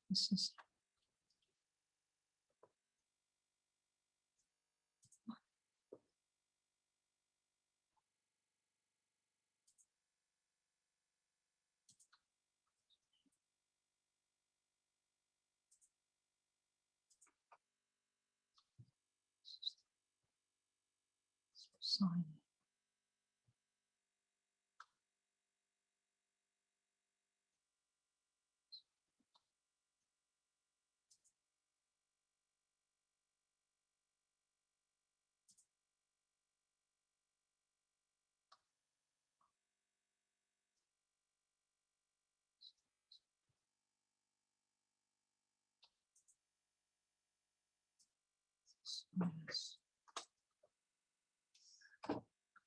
This is sign.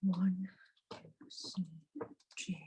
Minus 1 C G.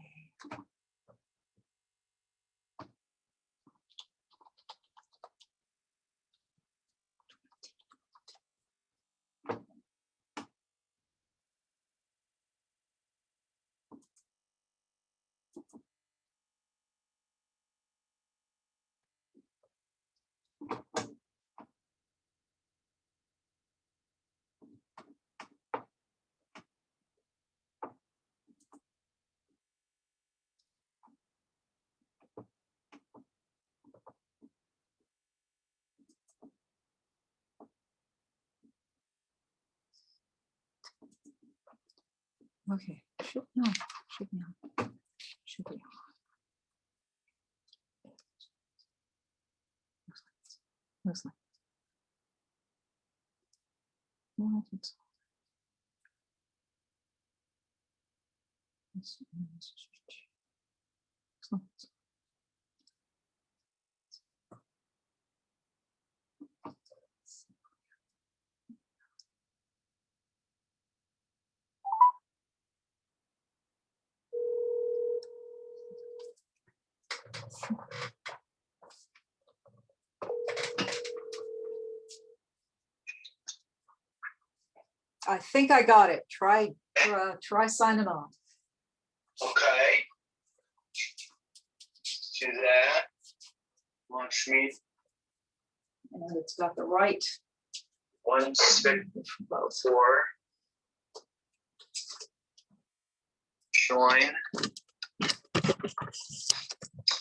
Okay, should be on. Should be on. Looks like. What? I think I got it. Try signing on. Okay. Do that. Launch me. And it's got the right 164. Join.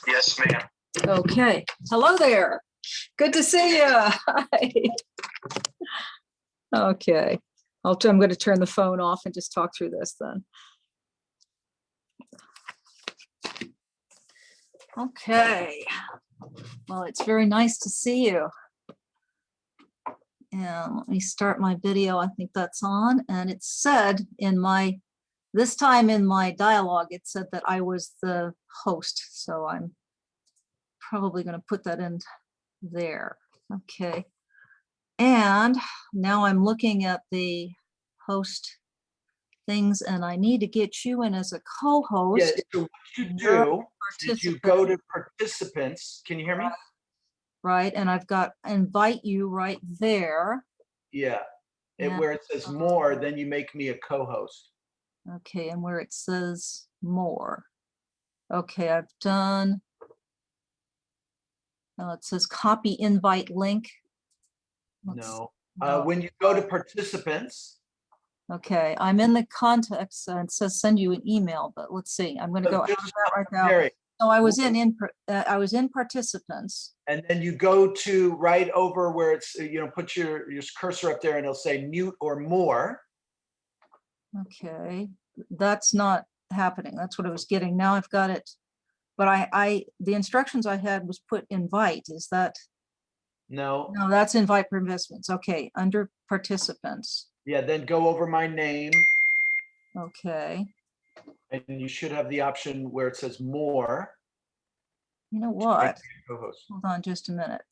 Yes, ma'am. Okay. Hello there. Good to see you. Hi. Okay. I'm going to turn the phone off and just talk through this then. Okay. Well, it's very nice to see you. And let me start my video. I think that's on. And it said this time in my dialogue, it said that I was the host. So I'm probably going to put that in there. Okay. And now I'm looking at the host things, and I need to get you in as a co-host. Yeah, so what you do is you go to participants. Can you hear me? Right, and I've got invite you right there. Yeah, and And, where it says more, then you make me a co-host. Okay, and where it says more. Okay, I've done. It says copy invite link. No, when you go to participants. Okay, I'm in the context and it says send you an email, but let's see. I'm going to go out of that right now. Mary, So I was in participants. and then you go to right over where it's, put your cursor up there and it'll say mute or more. Okay, that's not happening. That's what I was getting. Now I've got it. But the instructions I had was put invite. Is that? No. No, that's invite participants. Okay, under participants. Yeah, then go over my name. Okay. And you should have the option where it says more. You know what? Co-host. Hold on just a minute.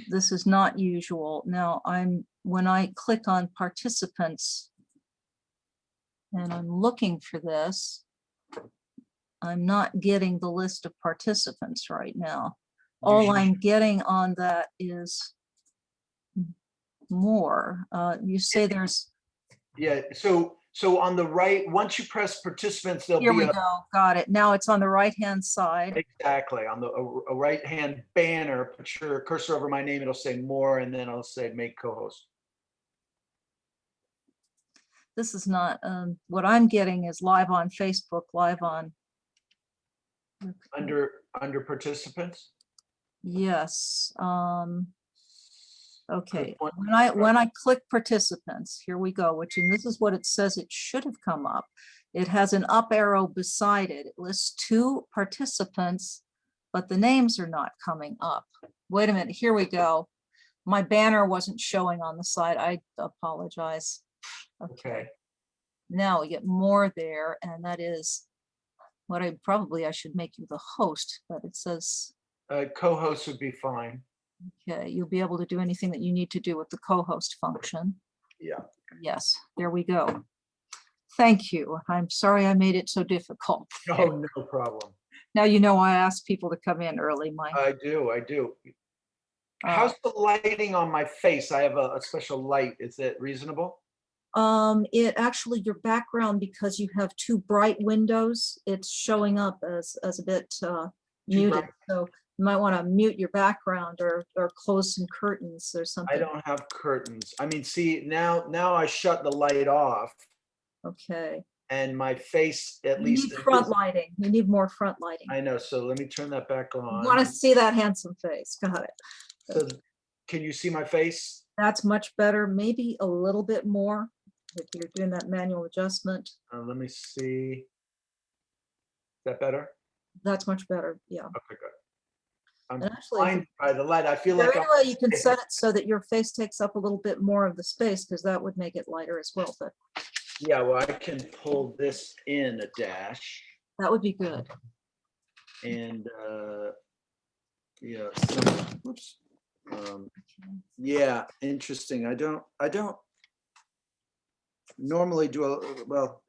This is not usual. Now when I click on participants and I'm looking for this, I'm not getting the list of participants right now. All I'm getting on that is more. You say there's. Yeah, so So on the right, once you press participants, there'll Here be we a, go. Got it. Now it's on the right-hand side. exactly, on the a right-hand banner, put your cursor over my name, it'll say more, and then it'll say make co-host. This is not, what I'm getting is live on Facebook, live on. Under participants? Yes, okay. Click When I click participants, here we go, which, and this is what it says it should have come up. It has an up arrow beside it. It lists 2 participants, but the names are not coming up. Wait a minute, here we go. My banner wasn't showing on the side. I apologize. Okay. Now we get more there, and that is what I should make you the host, but it says, Co-host would be fine. okay, you'll be able to do anything that you need to do with the co-host function. Yeah. Yes, there we go. Thank you. I'm sorry I made it so difficult. Oh, no problem. Now you know I ask people to come in early. I do. How's the lighting on my face? I have a special light. Is it reasonable? It actually, your background, because you have 2 bright windows, it's showing up as a bit muted. bright. So you might want to mute your background or close some curtains or something. I don't have curtains. I mean, see, now I shut the light off Okay. and my face at You least. need front lighting. You need more front lighting. I know. So let me turn that back You on. want to see that handsome face. Got it. So can you see my face? That's much better. Maybe a little bit more if you're doing that manual adjustment. Let me see. Is that better? That's much better. Yeah. Okay, good. I'm And actually, blinded by the light. I feel there like any way you can set it so that your face takes up a little bit more of the space, because that would make it lighter as well. But yeah, well, I can pull this in a dash that would be good. and yeah, oops. Yeah, interesting. I don't normally do well.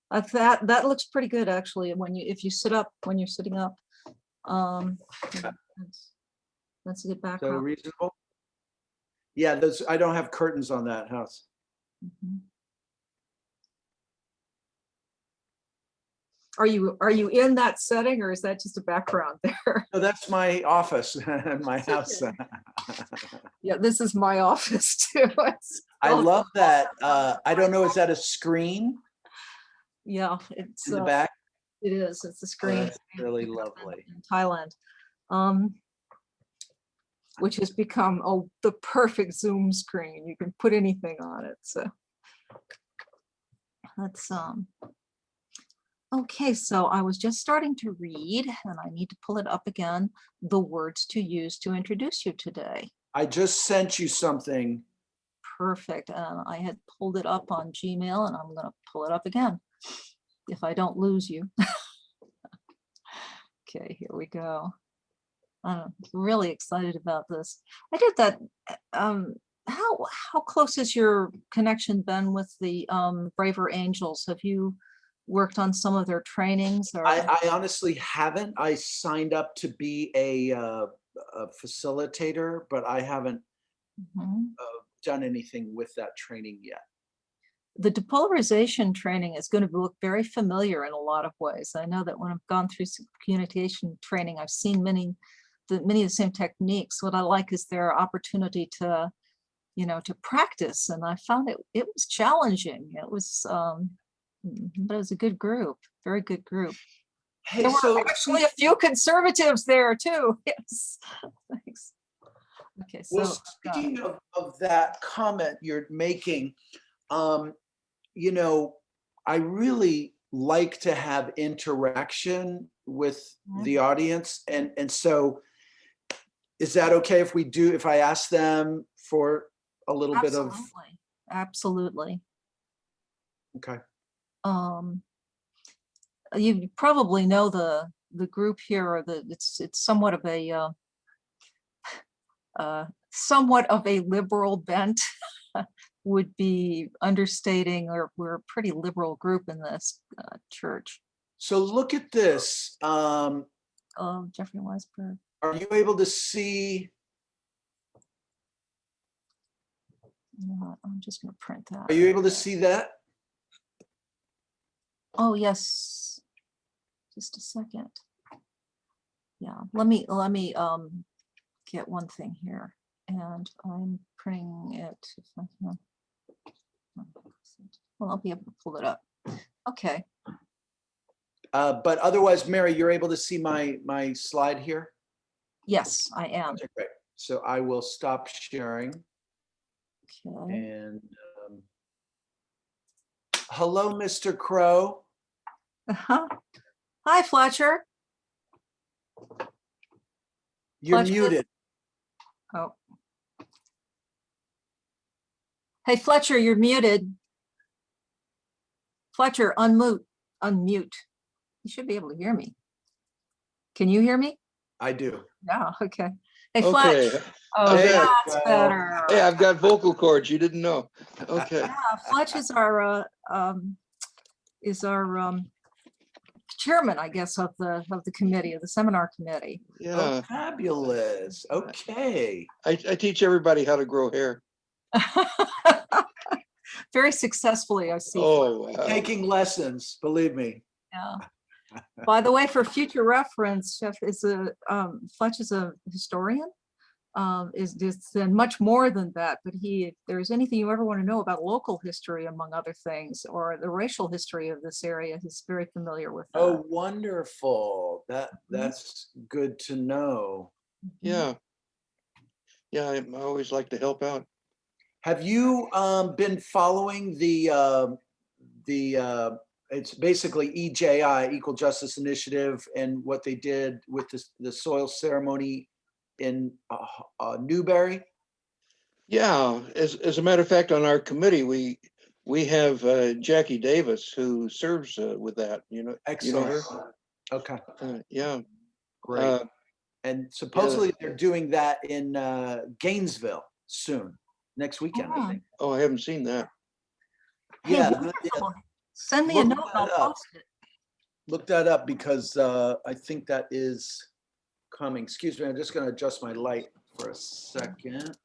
That looks pretty good actually. If you sit up, when you're sitting up, that's a good So background. reasonable. Yeah, those, I don't have curtains on that house. Mhm. Are you in that setting, or is that just a background there? No, that's my office, my house. Okay. Yeah, this is my office too. I love that. I don't know, is that a screen Yeah, it's in the back? it is. It's a Oh, screen. that's really lovely. In Thailand, which has become the perfect Zoom screen. You can put anything on it. So that's okay. So I was just starting to read, and I need to pull it up again. The words to use to introduce you today. I just sent you something. Perfect. I had pulled it up on Gmail, and I'm going to pull it up again if I don't lose you. Okay, here we go. I'm really excited about this. I did that. How close has your connection been with the Braver Angels? Have you worked on some of their trainings? Or I honestly haven't. I signed up to be a facilitator, but I haven't done anything with that training yet. The depolarization training is going to look very familiar in a lot of ways. I know that when I've gone through some communication training, I've seen many of the same techniques. What I like is their opportunity to, to practice. And I found it was challenging. It was, but it was a good group, very good group. Hey, There were so actually a few conservatives there too. Yes, thanks. Okay, so well, speaking of that comment you're making, I really like to have interaction with the audience. And so is that okay if I ask them for a little bit of? Absolutely. Okay. You probably know the group here, or it's somewhat of a liberal bent. Would be understating, or we're a pretty liberal group in this church. So look at this. Jeffrey Weisberg. Are you able to see? You know what, I'm just gonna print that. Are you able to see that? Oh, yes. Just a second. Yeah, let me get one thing here, and I'm printing it. If I can. Well, I'll be able to pull it up. Okay. But otherwise, Mary, you're able to see my slide here? Yes, I am. Okay, great. So I will stop sharing. Okay. And hello, Mr. Crow. Hi, Fletcher. You're Fletcher. muted. Oh. Hey, Fletcher, you're muted. Fletcher, unmute. Unmute. You should be able to hear me. Can you hear me? I do. Yeah, okay. Hey, Okay. Fletch. Oh, Hey, that's Fletch. better. Hey, I've got vocal cords. You didn't know. Okay. Yeah, Fletch is our chairman, I guess, of the committee, of the seminar committee. Oh, Yeah. fabulous. Okay. I teach everybody how to grow hair. Very successfully, I see. Oh, wow. Taking lessons, believe me. Yeah. By the way, for future reference, Jeff is Fletch is a historian. Is and much more than that. But if there's anything you ever want to know about local history, among other things, or the racial history of this area, he's very familiar with that. Oh, wonderful. That's good to know. Yeah. Yeah, I always like to help out. Have you been following it's basically EJI, Equal Justice Initiative, and what they did with the soil ceremony in Newberry? Yeah. As a matter of fact, on our committee, we have Jackie Davis who serves with that. You know Excellent. her? Okay, Yeah. great. And supposedly they're doing that in Gainesville soon, next weekend, I think. Oh, I haven't seen that. Hey, Yeah, wonderful. Send me a Look note and that I'll up. post it. Look that up because I think that is coming. Excuse me, I'm just going to adjust my light for a second.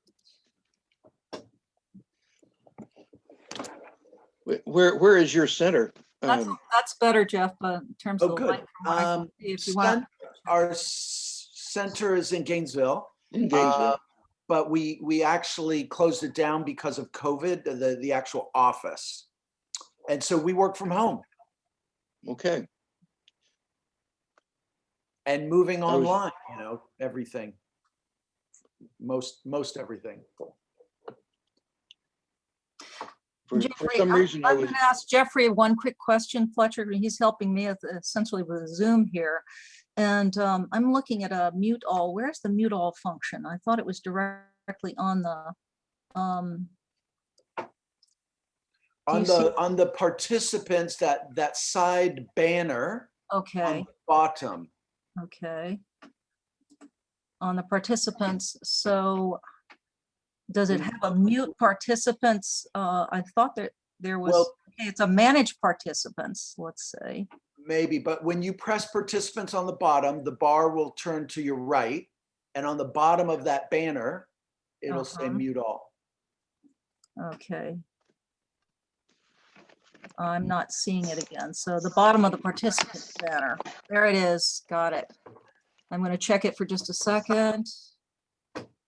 Where is your center? That's better, Jeff, in terms of Oh, the good. light from what I can see, if you want. Our center is in Gainesville. In Gainesville. But we actually closed it down because of COVID, the actual office. And so we work from home Okay. and moving online, you know, everything. Most everything. For some reason, I'm going to ask Jeffrey one quick question, Fletcher. He's helping me essentially with Zoom here. And I'm looking at a mute all. Where's the mute all function? I thought it was directly on the on the participants, that side banner on okay. the bottom. Okay. On the participants. So does it have a mute participants? I thought that there was, Well, okay, it's a manage participants, let's say. Maybe, but when you press participants on the bottom, the bar will turn to your right. And on the bottom of that banner, it'll say mute all. Okay. I'm not seeing it again. So the bottom of the participant banner, there it is. Got it. I'm going to check it for just a second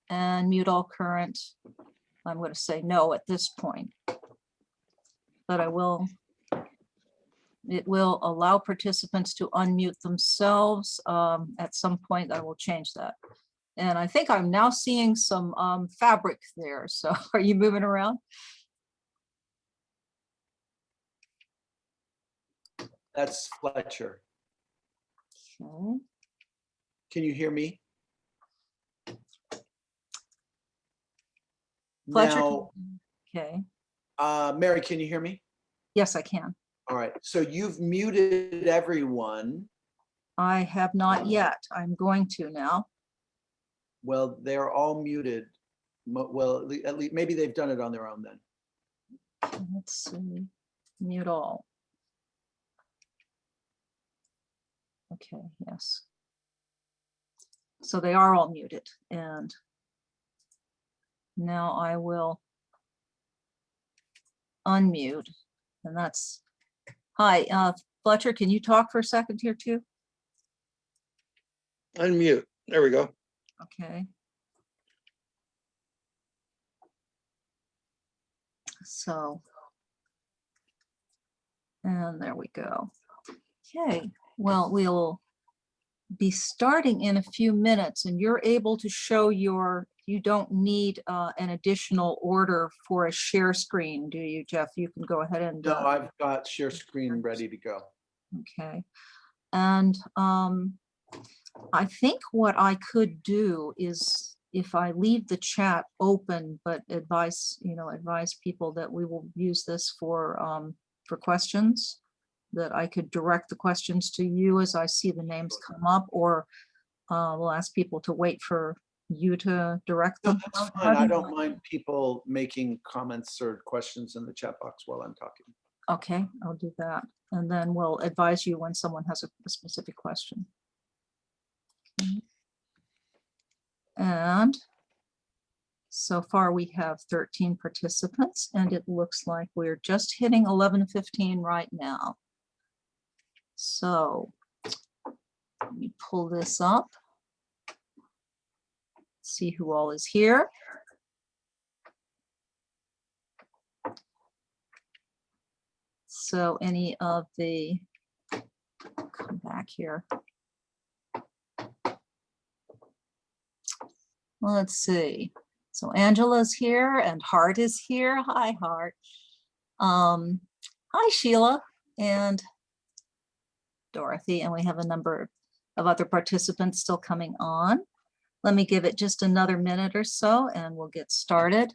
and mute all current. I'm going to say no at this point, but it will allow participants to unmute themselves. At some point, I will change that. And I think I'm now seeing some fabric there. So are you moving around? That's Fletcher. Okay. Can you hear me? Fletcher, Now, okay. Mary, can you hear me? Yes, I can. All right. So you've muted everyone. I have not yet. I'm going to now. Well, they're all muted. Well, at least maybe they've done it on their own then. Let's see. Mute all. Okay, yes. So they are all muted, and now I will unmute. And that's, hi, Fletcher, can you talk for a second here too? Unmute. There we go. Okay. So, and there we go. Okay, well, we'll be starting in a few minutes, and you're able to show your, you don't need an additional order for a share screen, do you, Jeff? You can go ahead and. No, I've got share screen ready to go. Okay. And I think what I could do is if I leave the chat open, but advise people that we will use this for questions, that I could direct the questions to you as I see the names come up, or we'll ask people to wait for you to direct No, them. that's How fine. do I you don't like- mind people making comments or questions in the chat box while I'm talking. Okay, I'll do that. And then we'll advise you when someone has a specific question. Okay. And so far we have 13 participants, and it looks like we're just hitting 11:15 right now. So let me pull this up. See who all is here. So any of the, come back here. Let's see. So Angela's here and Hart is here. Hi, Hart. Hi, Sheila and Dorothy. And we have a number of other participants still coming on. Let me give it just another minute or so and we'll get started.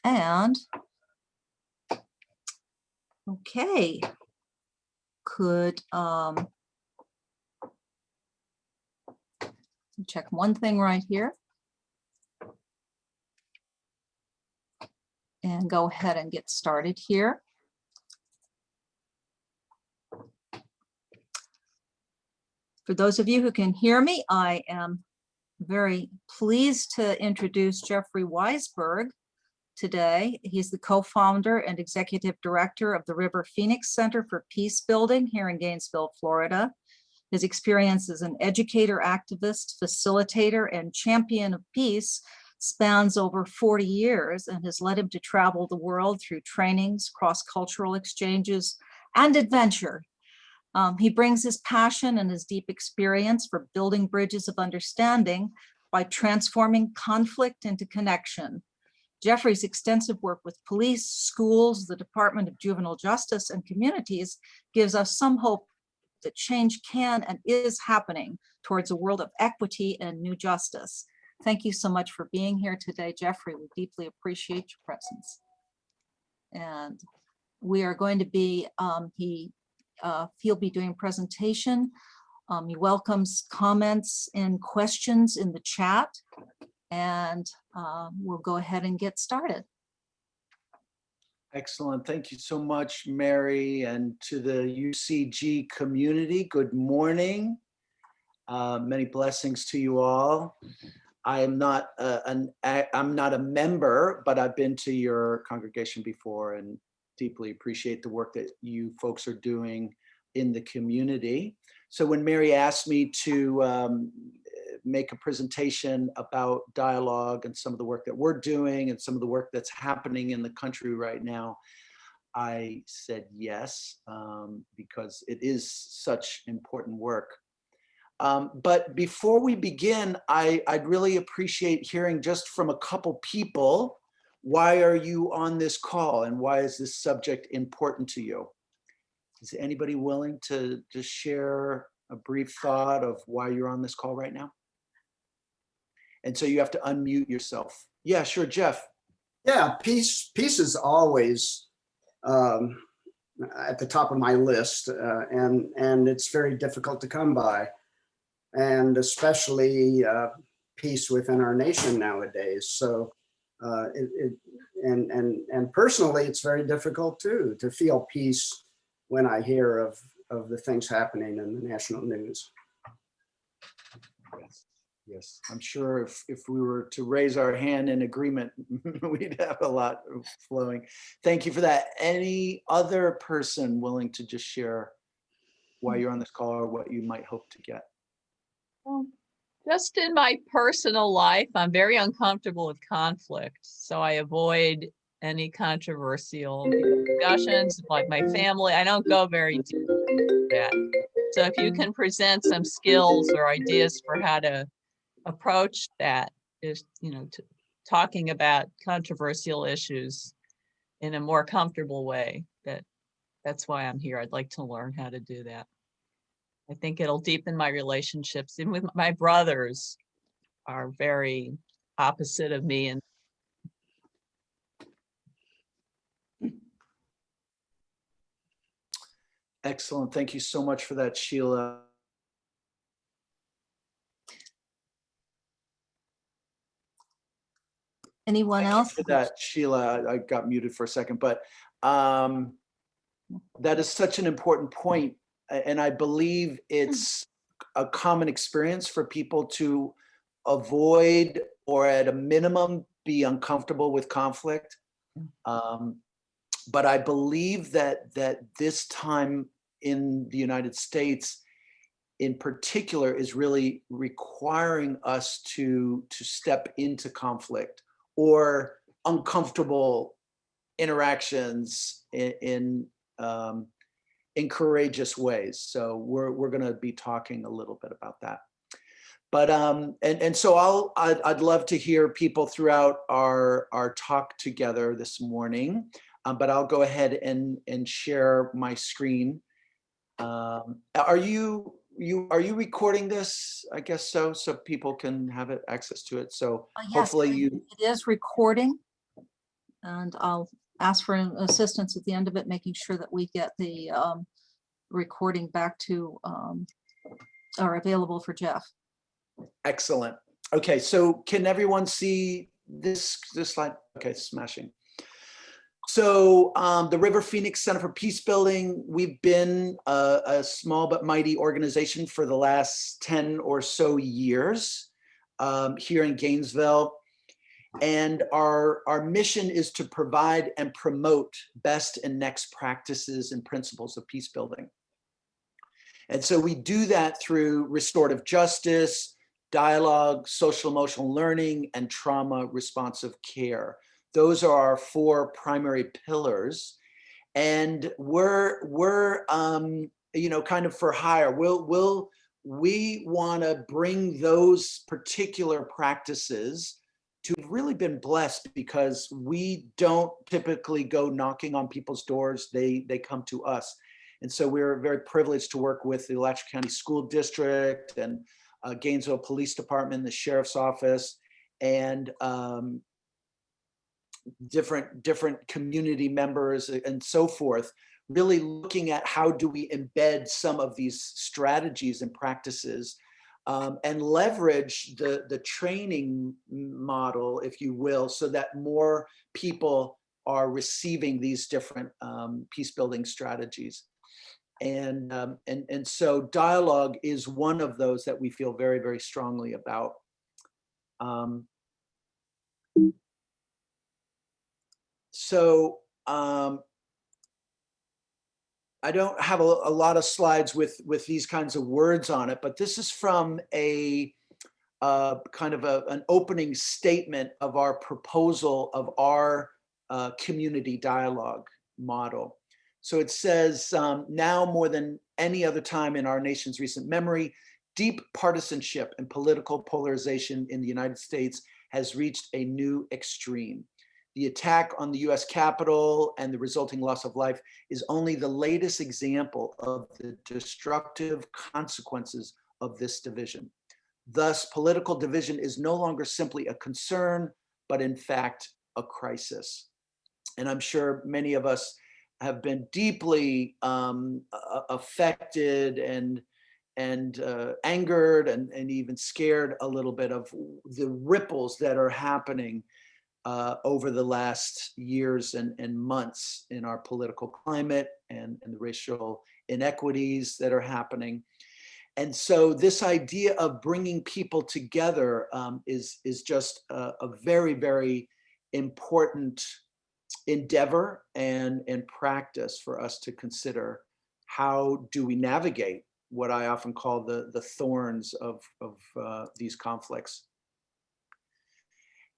And okay, could check one thing right here and go ahead and get started here. For those of you who can hear me, I am very pleased to introduce Jeffrey Weisberg today. He's the co-founder and executive director of the River Phoenix Center for Peacebuilding here in Gainesville, Florida. His experience as an educator, activist, facilitator, and champion of peace spans over 40 years and has led him to travel the world through trainings, cross-cultural exchanges, and adventure. He brings his passion and his deep experience for building bridges of understanding by transforming conflict into connection. Jeffrey's extensive work with police, schools, the Department of Juvenile Justice, and communities gives us some hope that change can and is happening towards a world of equity and new justice. Thank you so much for being here today, Jeffrey. We deeply appreciate your presence. And we are going to be, he'll be doing a presentation. He welcomes comments and questions in the chat, and we'll go ahead and get started. Excellent. Thank you so much, Mary, and to the UCG community. Good morning. Many blessings to you all. I'm not a member, but I've been to your congregation before and deeply appreciate the work that you folks are doing in the community. So when Mary asked me to make a presentation about dialogue and some of the work that we're doing and some of the work that's happening in the country right now, I said yes, because it is such important work. But before we begin, I'd really appreciate hearing just from a couple people, why are you on this call and why is this subject important to you? Is anybody willing to just share a brief thought of why you're on this call right now? And so you have to unmute yourself. Yeah, sure, Jeff. Yeah, peace is always at the top of my list, and it's very difficult to come by, and especially peace within our nation nowadays. So, and personally, it's very difficult too to feel peace when I hear of the things happening in the national news. Yes, yes. I'm sure if we were to raise our hand in agreement, we'd have a lot flowing. Thank you for that. Any other person willing to just share why you're on this call or what you might hope to get? Well, just in my personal life, I'm very uncomfortable with conflict, so I avoid any controversial discussions. Like my family, I don't go very deep into that. So if you can present some skills or ideas for how to approach that, is, talking about controversial issues in a more comfortable way, that's why I'm here. I'd like to learn how to do that. I think it'll deepen my relationships. Even with my brothers are very opposite of me. And Excellent. Thank you so much for that, Sheila. Anyone Thank you else? for that, Sheila. I got muted for a second, but that is such an important point. And I believe it's a common experience for people to avoid or at a minimum be uncomfortable with conflict. But I believe that this time in the United States in particular is really requiring us to step into conflict or uncomfortable interactions in courageous ways. So we're going to be talking a little bit about that. But and so I'd love to hear people throughout our talk together this morning. But I'll go ahead and share my screen. Are you recording this? I guess so people can have access to it. So Yes, hopefully it is recording, and I'll ask for assistance at the end of it, making sure that we get the recording back to or available for Jeff. Excellent. Okay, so can everyone see this slide? Okay, smashing. So the River Phoenix Center for Peacebuilding, we've been a small but mighty organization for the last 10 or so years here in Gainesville. And our mission is to provide and promote best and next practices and principles of peacebuilding. And so we do that through restorative justice, dialogue, social emotional learning, and trauma responsive care. Those are our 4 primary pillars, and we're kind of for hire. We want to bring those particular practices to have really been blessed because we don't typically go knocking on people's doors. They come to us, and so we're very privileged to work with the Alachua County School District and Gainesville Police Department, the Sheriff's Office, and different community members and so forth, really looking at how do we embed some of these strategies and practices and leverage the training model, if you will, so that more people are receiving these different peace building strategies. And so dialogue is one of those that we feel very, very strongly about. So I don't have a lot of slides with these kinds of words on it, but this is from a kind of an opening statement of our proposal of our community dialogue model. So it says, now more than any other time in our nation's recent memory, deep partisanship and political polarization in the United States has reached a new extreme. The attack on the US Capitol and the resulting loss of life is only the latest example of the destructive consequences of this division. Thus, political division is no longer simply a concern, but in fact, a crisis. And I'm sure many of us have been deeply affected and angered and even scared a little bit of the ripples that are happening over the last years and months in our political climate and the racial inequities that are happening. And so this idea of bringing people together is just a very, very important endeavor and practice for us to consider. How do we navigate what I often call the thorns of these conflicts?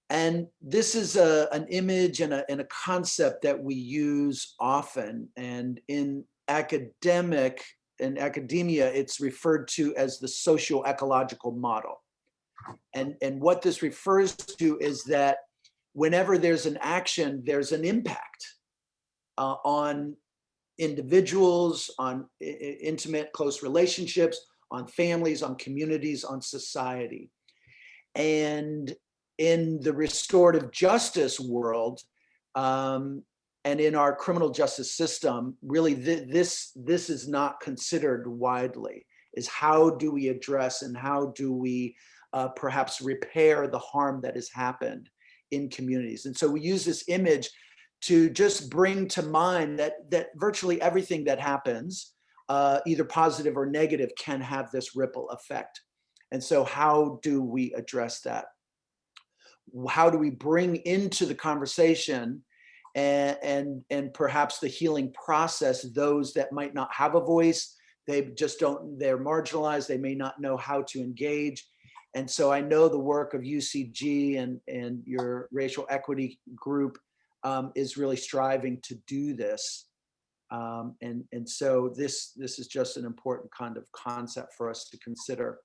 And this is an image and a concept that we use often, and in academia, it's referred to as the socio-ecological model. And what this refers to is that whenever there's an action, there's an impact on individuals, on intimate, close relationships, on families, on communities, on society. And in the restorative justice world, and in our criminal justice system, really this is not considered widely, is how do we address and how do we perhaps repair the harm that has happened in communities. And so we use this image to just bring to mind that virtually everything that happens, either positive or negative, can have this ripple effect. And so how do we address that? How do we bring into the conversation and perhaps the healing process those that might not have a voice? They just don't, they're marginalized, they may not know how to engage. And so I know the work of UCG and your racial equity group is really striving to do this. And so this is just an important kind of concept for us to consider.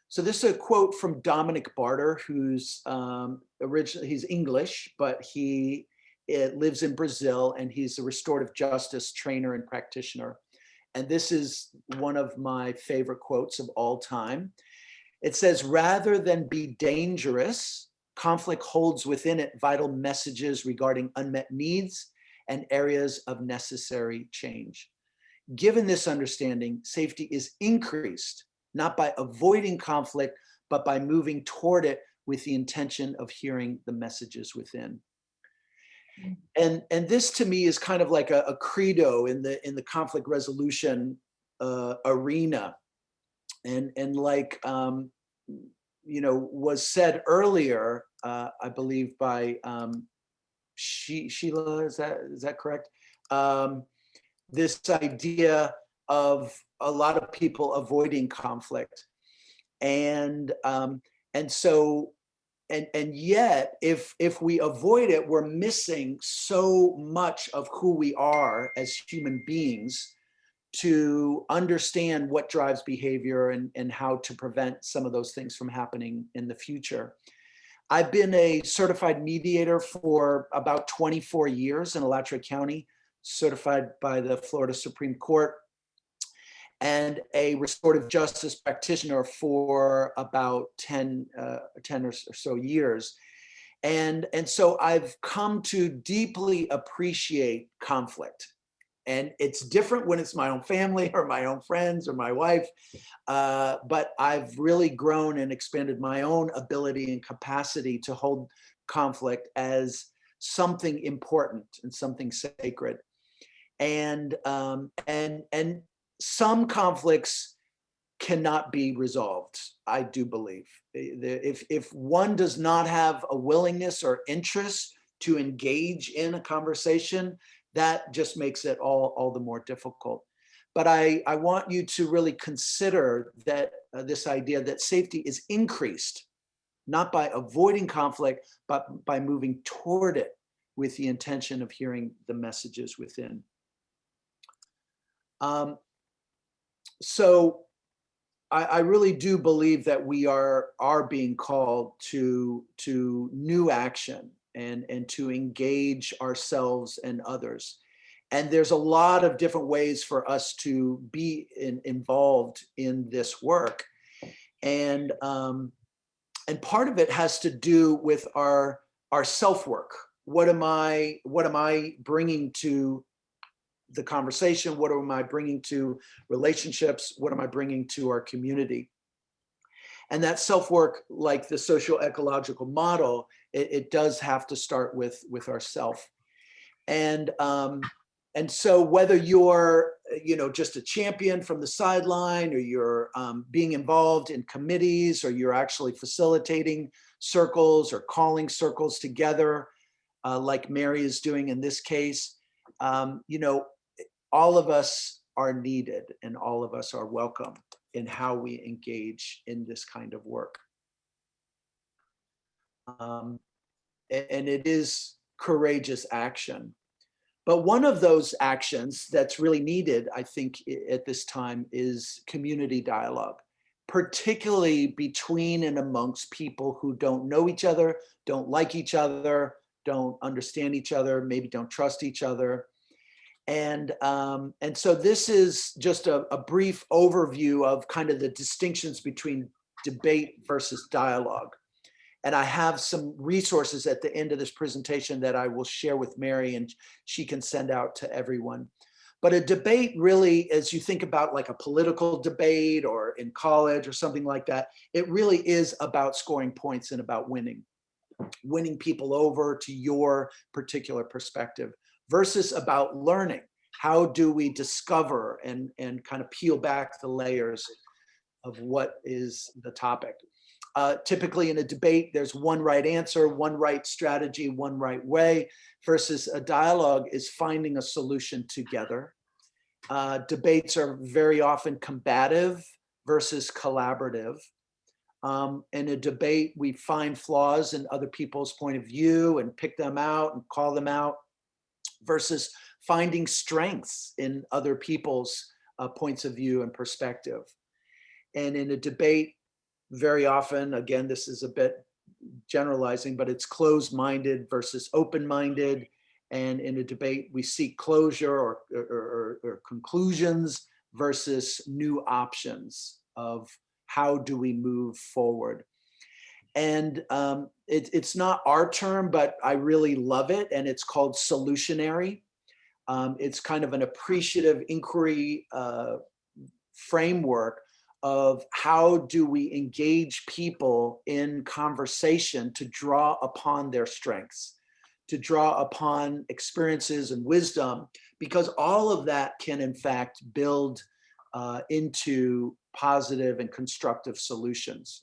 So this is a quote from Dominic Barter, who's originally, he's English, but he lives in Brazil, and he's a restorative justice trainer and practitioner. And this is one of my favorite quotes of all time. It says, "Rather than be dangerous, conflict holds within it vital messages regarding unmet needs and areas of necessary change. Given this understanding, safety is increased, not by avoiding conflict, but by moving toward it with the intention of hearing the messages within." And this to me is kind of like a credo in the conflict resolution arena. And like, you know, was said earlier, I believe by Sheila, is that correct? This idea of a lot of people avoiding conflict. And so, and yet, if we avoid it, we're missing so much of who we are as human beings to understand what drives behavior and how to prevent some of those things from happening in the future. I've been a certified mediator for about 24 years in Alachua County, certified by the Florida Supreme Court, and a restorative justice practitioner for about 10 or so years. And so I've come to deeply appreciate conflict. And it's different when it's my own family or my own friends or my wife, but I've really grown and expanded my own ability and capacity to hold conflict as something important and something sacred. And some conflicts cannot be resolved, I do believe. If one does not have a willingness or interest to engage in a conversation, that just makes it all the more difficult. But I want you to really consider that this idea that safety is increased, not by avoiding conflict, but by moving toward it with the intention of hearing the messages within. So I really do believe that we are being called to new action and to engage ourselves and others. And there's a lot of different ways for us to be involved in this work. And part of it has to do with our self-work. What am I bringing to the conversation? What am I bringing to relationships? What am I bringing to our community? And that self-work, like the socio-ecological model, it does have to start with ourself. And so whether you're just a champion from the sideline, or you're being involved in committees, or you're actually facilitating circles or calling circles together, like Mary is doing in this case. All of us are needed, and all of us are welcome in how we engage in this kind of work. And it is courageous action. But one of those actions that's really needed, I think, at this time is community dialogue, particularly between and amongst people who don't know each other, don't like each other, don't understand each other, maybe don't trust each other. And so this is just a brief overview of kind of the distinctions between debate versus dialogue. And I have some resources at the end of this presentation that I will share with Mary, and she can send out to everyone. But a debate really, as you think about like a political debate or in college or something like that, it really is about scoring points and about winning people over to your particular perspective, versus about learning. How do we discover and kind of peel back the layers of what is the topic? Typically in a debate, there's one right answer, one right strategy, one right way, versus a dialogue is finding a solution together. Debates are very often combative versus collaborative. In a debate, we find flaws in other people's point of view and pick them out and call them out, versus finding strengths in other people's points of view and perspective. And in a debate, very often, again, this is a bit generalizing, but it's closed-minded versus open-minded. And in a debate, we seek closure or conclusions versus new options of how do we move forward. And it's not our term, but I really love it. And it's called solutionary. It's kind of an appreciative inquiry framework of how do we engage people in conversation to draw upon their strengths, to draw upon experiences and wisdom, because all of that can in fact build into positive and constructive solutions.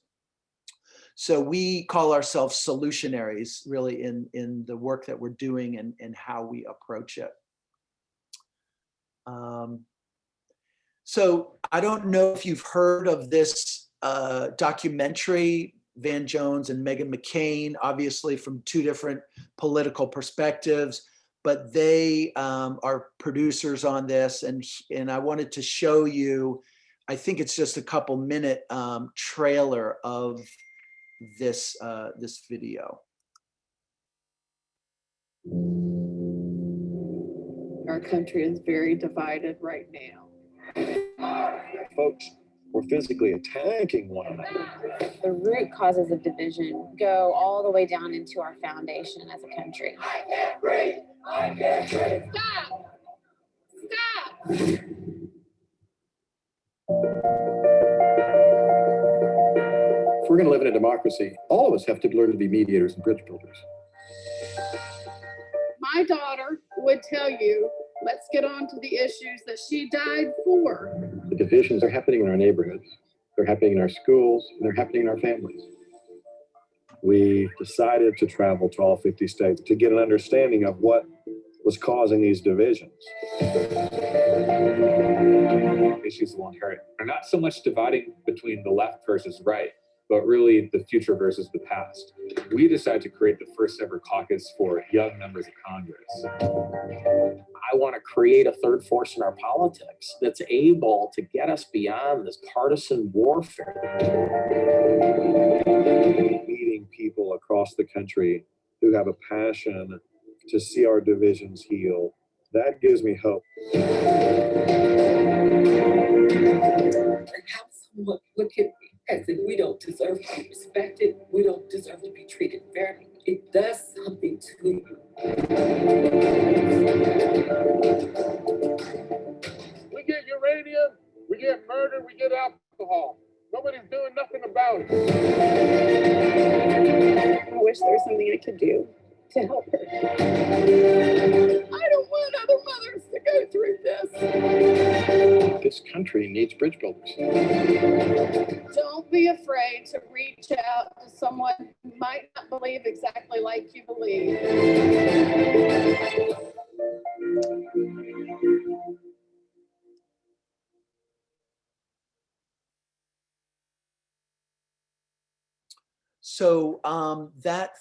So we call ourselves solutionaries really in the work that we're doing and how we approach it. So I don't know if you've heard of this documentary, Van Jones and Meghan McCain, obviously from two different political perspectives, but they are producers on this. And I wanted to show you, I think it's just a couple minute trailer of this video. Our country is very divided right now. Folks were physically attacking one another. The root causes of division go all the way down into our foundation as a country. I can't breathe. I can't breathe. Stop! Stop! If we're going to live in a democracy, all of us have to learn to be mediators and bridge builders. My daughter would tell you, let's get on to the issues that she died for. The divisions are happening in our neighborhoods, they're happening in our schools, and they're happening in our families. We decided to travel to all 50 states to get an understanding of what was causing these divisions. Issues will inherit are not so much dividing between the left versus right, but really the future versus the past. We decided to create the first ever caucus for young members of Congress. I want to create a third force in our politics that's able to get us beyond this partisan warfare. Meeting people across the country who have a passion to see our divisions heal, that gives me hope. Perhaps someone look at me as if we don't deserve to be respected, we don't deserve to be treated fairly. It does something to you. We get uranium, we get murder, we get alcohol. Nobody's doing nothing about it. I wish there was something I could do to help her. I don't want other mothers to go through this. This country needs bridge builders. Don't be afraid to reach out to someone who might not believe exactly like you believe. So that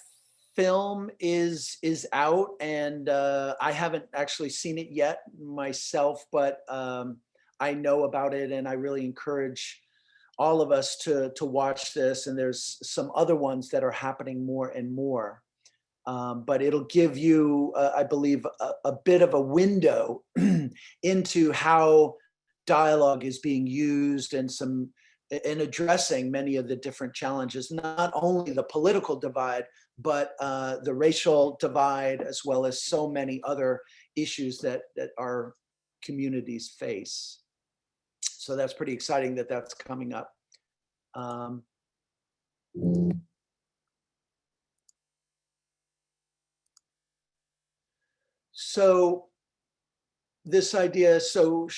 film is out, and I haven't actually seen it yet myself, but I know about it, and I really encourage all of us to watch this. And there's some other ones that are happening more and more. But it'll give you, I believe, a bit of a window into how dialogue is being used and in addressing many of the different challenges, not only the political divide, but the racial divide, as well as so many other issues that our communities face. So that's pretty exciting that that's coming up. So this idea, so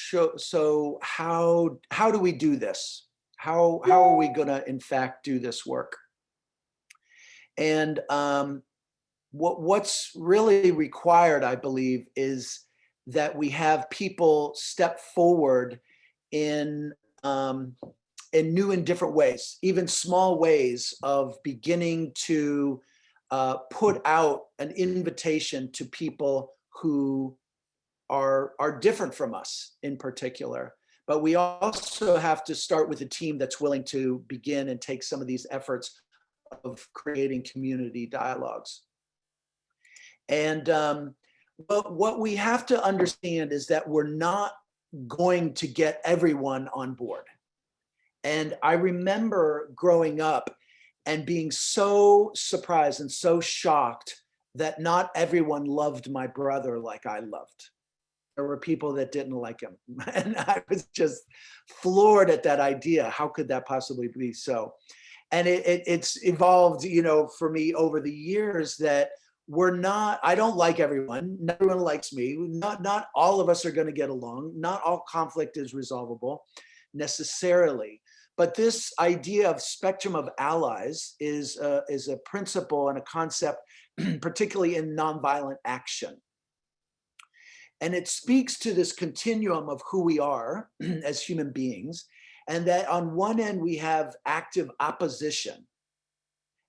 how do we do this? How are we going to, in fact, do this work? And what's really required, I believe, is that we have people step forward in new and different ways, even small ways of beginning to put out an invitation to people who are different from us in particular. But we also have to start with a team that's willing to begin and take some of these efforts of creating community dialogues. And what we have to understand is that we're not going to get everyone on board. And I remember growing up and being so surprised and so shocked that not everyone loved my brother like I loved. There were people that didn't like him. And I was just floored at that idea. How could that possibly be so? And it's evolved, you know, for me over the years that I don't like everyone. Not everyone likes me. Not all of us are going to get along. Not all conflict is resolvable necessarily. But this idea of spectrum of allies is a principle and a concept, particularly in nonviolent action. And it speaks to this continuum of who we are as human beings, and that on one end we have active opposition,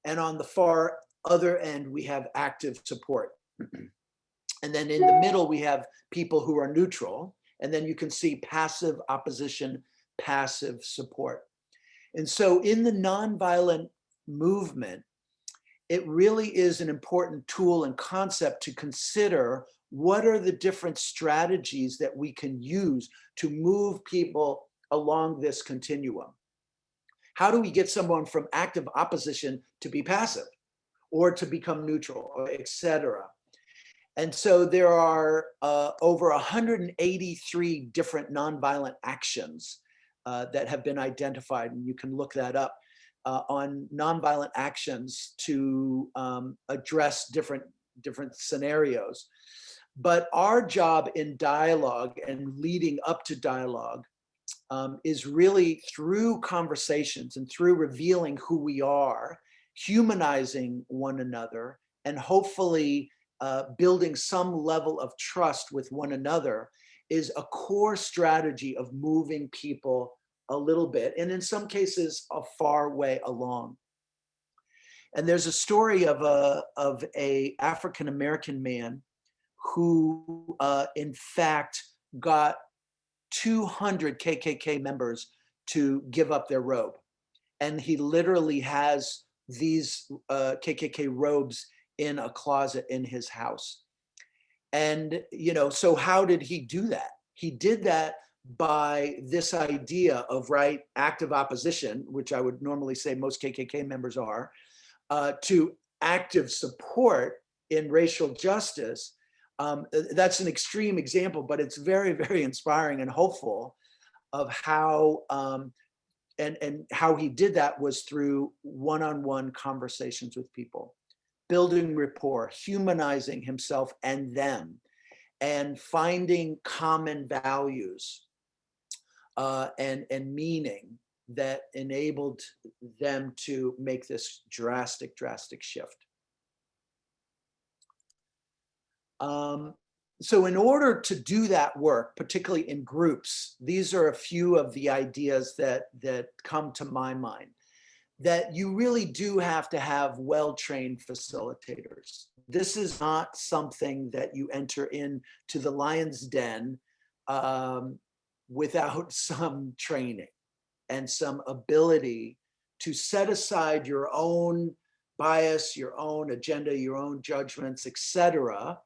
and on the far other end we have active support. And then in the middle we have people who are neutral, and then you can see passive opposition, passive support. And so in the nonviolent movement, it really is an important tool and concept to consider what are the different strategies that we can use to move people along this continuum. How do we get someone from active opposition to be passive or to become neutral, or et cetera? And so there are over 183 different nonviolent actions that have been identified, and you can look that up on nonviolent actions to address different scenarios. But our job in dialogue and leading up to dialogue is really through conversations and through revealing who we are, humanizing one another, and hopefully building some level of trust with one another is a core strategy of moving people a little bit, and in some cases a far way along. And there's a story of a African-American man who in fact got 200 KKK members to give up their robe. And he literally has these KKK robes in a closet in his house. And, you know, so how did he do that? He did that by this idea of active opposition, which I would normally say most KKK members are, to active support in racial justice. That's an extreme example, but it's very, very inspiring and hopeful of how, and how he did that was through one-on-one conversations with people. building rapport, humanizing himself and them, and finding common values and meaning that enabled them to make this drastic shift. So in order to do that work, particularly in groups, these are a few of the ideas that come to my mind. That you really do have to have well-trained facilitators. This is not something that you enter into the lion's den without some training and some ability to set aside your own bias, your own agenda, your own judgments, etc.,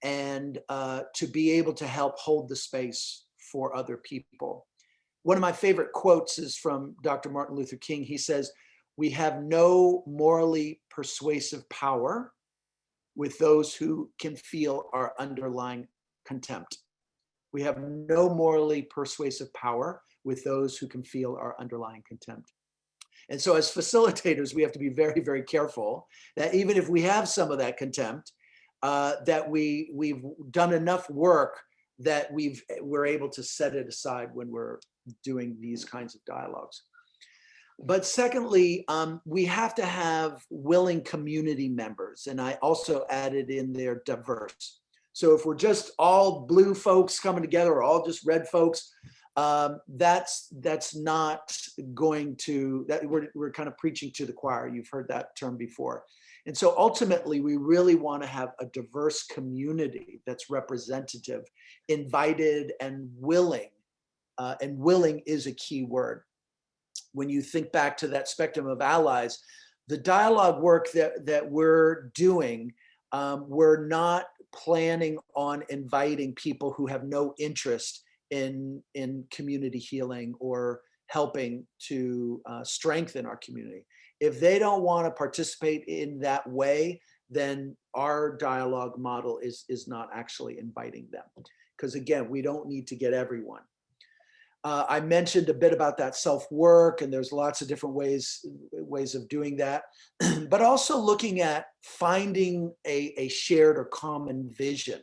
and to be able to help hold the space for other people. One of my favorite quotes is from Dr. Martin Luther King. He says, "We have no morally persuasive power with those who can feel our underlying contempt." We have no morally persuasive power with those who can feel our underlying contempt. And so as facilitators, we have to be very, very careful that even if we have some of that contempt, that we've done enough work that we're able to set it aside when we're doing these kinds of dialogues. But secondly, we have to have willing community members. And I also added in there diverse. So if we're just all blue folks coming together or all just red folks, that's not going to, we're kind of preaching to the choir. You've heard that term before. And so ultimately, we really want to have a diverse community that's representative, invited, and willing. And willing is a key word. When you think back to that spectrum of allies, the dialogue work that we're doing, we're not planning on inviting people who have no interest in community healing or helping to strengthen our community. If they don't want to participate in that way, then our dialogue model is not actually inviting them. Because again, we don't need to get everyone. I mentioned a bit about that self-work, and there's lots of different ways of doing that, but also looking at finding a shared or common vision.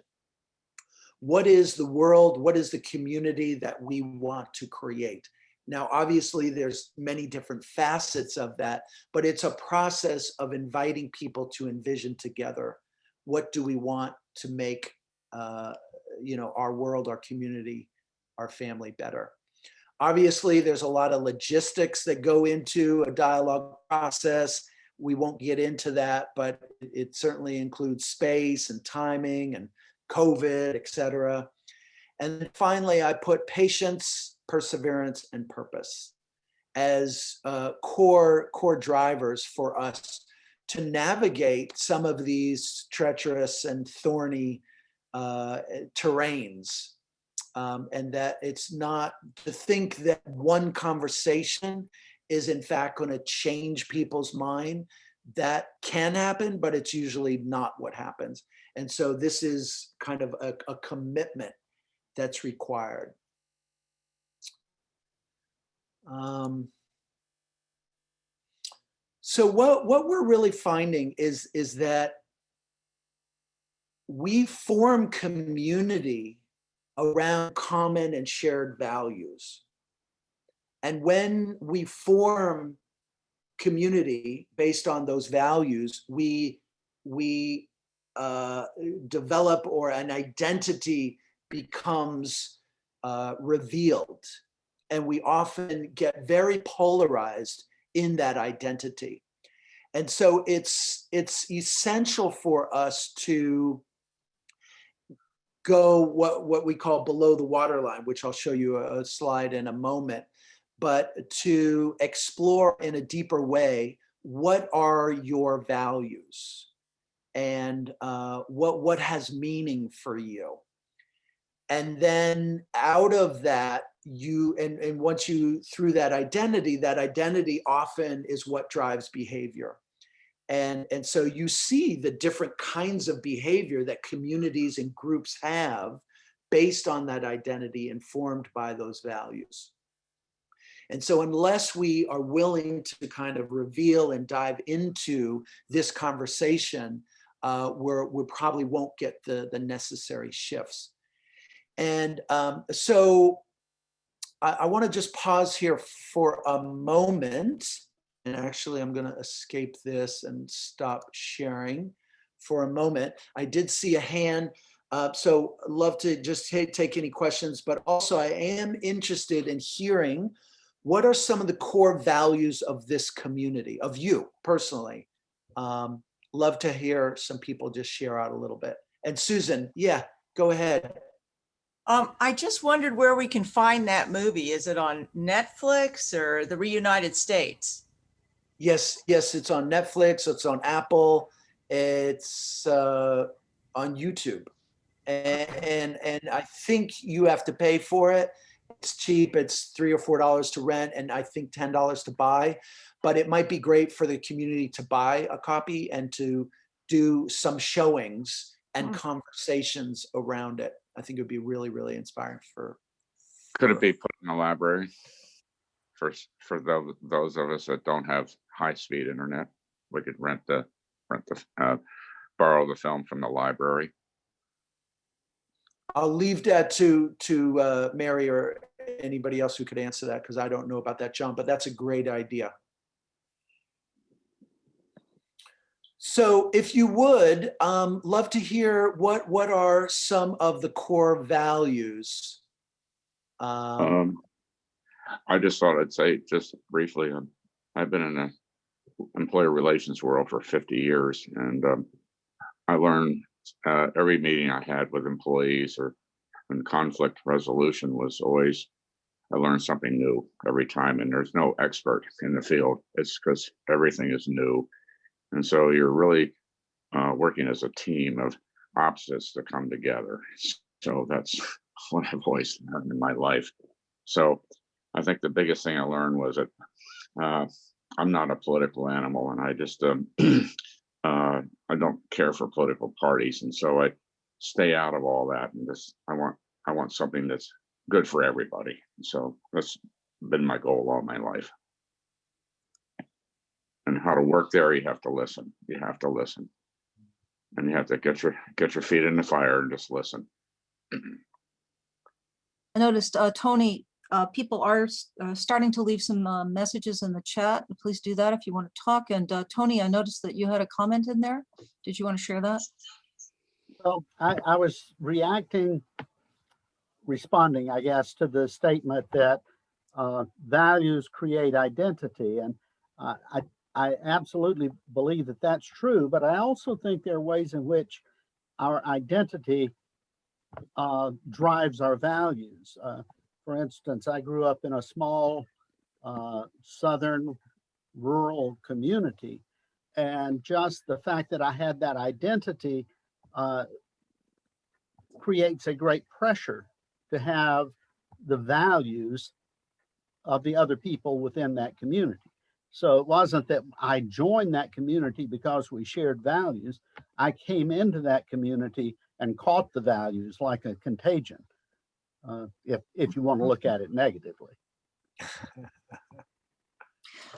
What is the world? What is the community that we want to create? Now, obviously, there's many different facets of that, but it's a process of inviting people to envision together. What do we want to make our world, our community, our family better? Obviously, there's a lot of logistics that go into a dialogue process. We won't get into that, but it certainly includes space and timing and COVID, et cetera. And then finally, I put patience, perseverance, and purpose as core drivers for us to navigate some of these treacherous and thorny terrains. And that it's not to think that one conversation is in fact going to change people's mind. That can happen, but it's usually not what happens. And so this is kind of a commitment that's required. So what we're really finding is that we form community around common and shared values. And when we form community based on those values, we develop, or an identity becomes revealed. And we often get very polarized in that identity. And so it's essential for us to go what we call below the waterline, which I'll show you a slide in a moment, but to explore in a deeper way, what are your values and what has meaning for you? And then out of that, and once you through that identity often is what drives behavior. And so you see the different kinds of behavior that communities and groups have based on that identity, informed by those values. And so unless we are willing to kind of reveal and dive into this conversation, we probably won't get the necessary shifts. And so I want to just pause here for a moment. And actually, I'm going to escape this and stop sharing for a moment. I did see a hand. So I'd love to just take any questions, but also I am interested in hearing what are some of the core values of this community, of you personally. Love to hear some people just share out a little bit. And Susan, yeah, go ahead. I just wondered where we can find that movie. Is it on Netflix or the Reunited States? Yes, it's on Netflix, it's on Apple, it's on YouTube. And I think you have to pay for it. It's cheap, it's $3 or $4 to rent, and I think $10 to buy. But it might be great for the community to buy a copy and to do some showings and conversations around it. I think it would be really, really inspiring for. Could it be put in the library for those of us that don't have high-speed internet? We could borrow the film from the library. I'll leave that to Mary or anybody else who could answer that, because I don't know about that, John, but that's a great idea. So if you would, love to hear what are some of the core values. I just thought I'd say just briefly, I've been in the employer relations world for 50 years, and I learned every meeting I had with employees or in conflict resolution was always, I learned something new every time, and there's no expert in the field. It's because everything is new. And so you're really working as a team of opposites to come together. So that's what I've always learned in my life. So I think the biggest thing I learned was that I'm not a political animal, and I just I don't care for political parties, and so I stay out of all that. And just I want something that's good for everybody. So that's been my goal all my life. And how to work there, you have to listen. You have to listen, and you have to get your feet in the fire and just listen. I noticed, Tony, people are starting to leave some messages in the chat. Please do that if you want to talk. And Tony, I noticed that you had a comment in there. Did you want to share that? Well, I was responding, I guess, to the statement that values create identity. And I absolutely believe that that's true, but I also think there are ways in which our identity drives our values. For instance, I grew up in a small southern rural community, and just the fact that I had that identity creates a great pressure to have the values of the other people within that community. So it wasn't that I joined that community because we shared values. I came into that community and caught the values like a contagion, if you want to look at it negatively.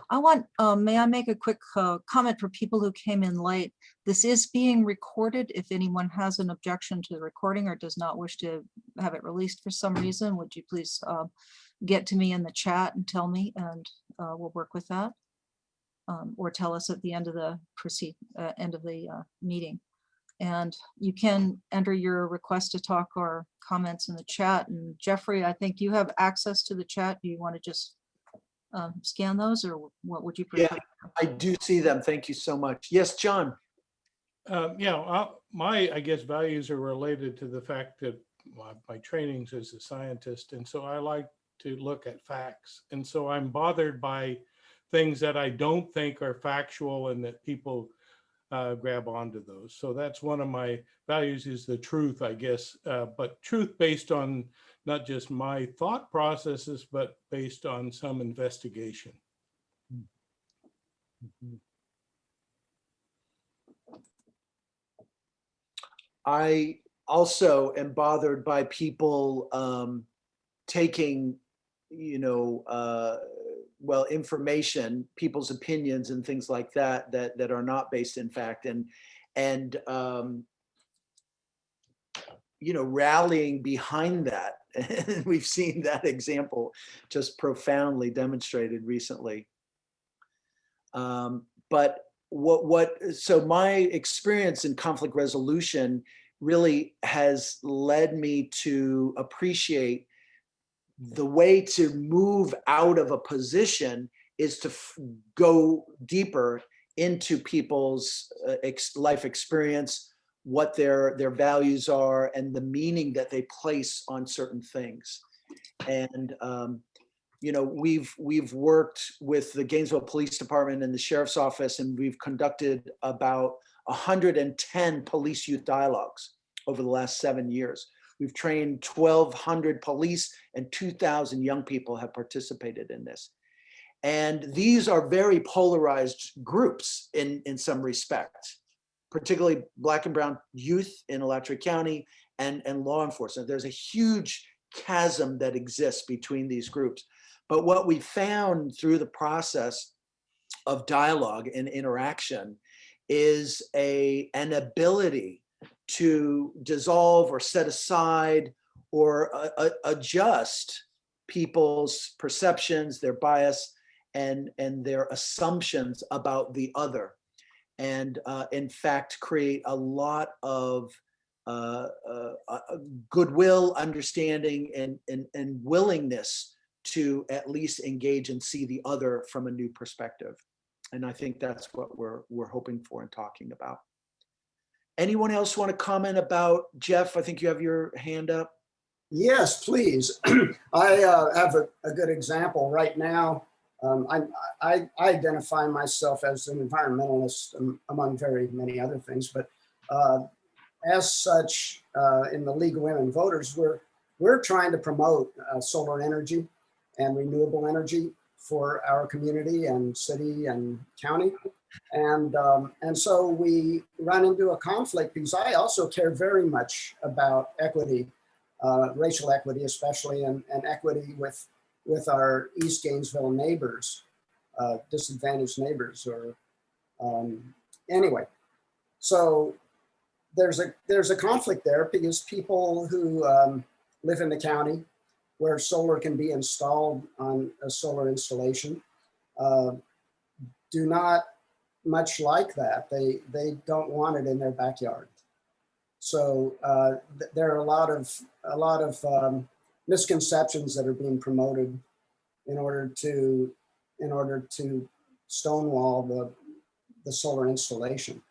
May I make a quick comment for people who came in late? This is being recorded. If anyone has an objection to the recording or does not wish to have it released for some reason, would you please get to me in the chat and tell me, and we'll work with that. Or tell us at the end of the meeting. And you can enter your request to talk or comments in the chat. And Jeffrey, I think you have access to the chat. Do you want to just scan those, or what would you prefer? Yeah, I do see them. Thank you so much. Yes, John. My, I guess, values are related to the fact that my trainings as a scientist. And so I like to look at facts. And so I'm bothered by things that I don't think are factual and that people grab onto those. So that's one of my values, is the truth, I guess, but truth based on not just my thought processes, but based on some investigation. I also am bothered by people taking well, information, people's opinions and things like that, that are not based in fact, and rallying behind that. And we've seen that example just profoundly demonstrated recently. But so my experience in conflict resolution really has led me to appreciate the way to move out of a position is to go deeper into people's life experience, what their values are, and the meaning that they place on certain things. And we've worked with the Gainesville Police Department and the Sheriff's Office, and we've conducted about 110 police youth dialogues over the last 7 years. We've trained 1,200 police, and 2,000 young people have participated in this. And these are very polarized groups in some respect, particularly Black and brown youth in Alachua County and law enforcement. There's a huge chasm that exists between these groups. But what we found through the process of dialogue and interaction is an ability to dissolve or set aside or adjust people's perceptions, their bias, and their assumptions about the other. And in fact, create a lot of goodwill, understanding, and willingness to at least engage and see the other from a new perspective. And I think that's what we're hoping for and talking about. Anyone else want to comment about, Jeff? I think you have your hand up. Yes, please. I have a good example right now. I identify myself as an environmentalist among very many other things, but as such, in the League of Women Voters, we're trying to promote solar energy and renewable energy for our community and city and county. And so we run into a conflict because I also care very much about equity, racial equity especially, and equity with our East Gainesville neighbors, disadvantaged neighbors, or anyway. So there's a conflict there because people who live in the county where solar can be installed on a solar installation do not much like that. They don't want it in their backyard. So there are a lot of misconceptions that are being promoted in order to stonewall the solar installation.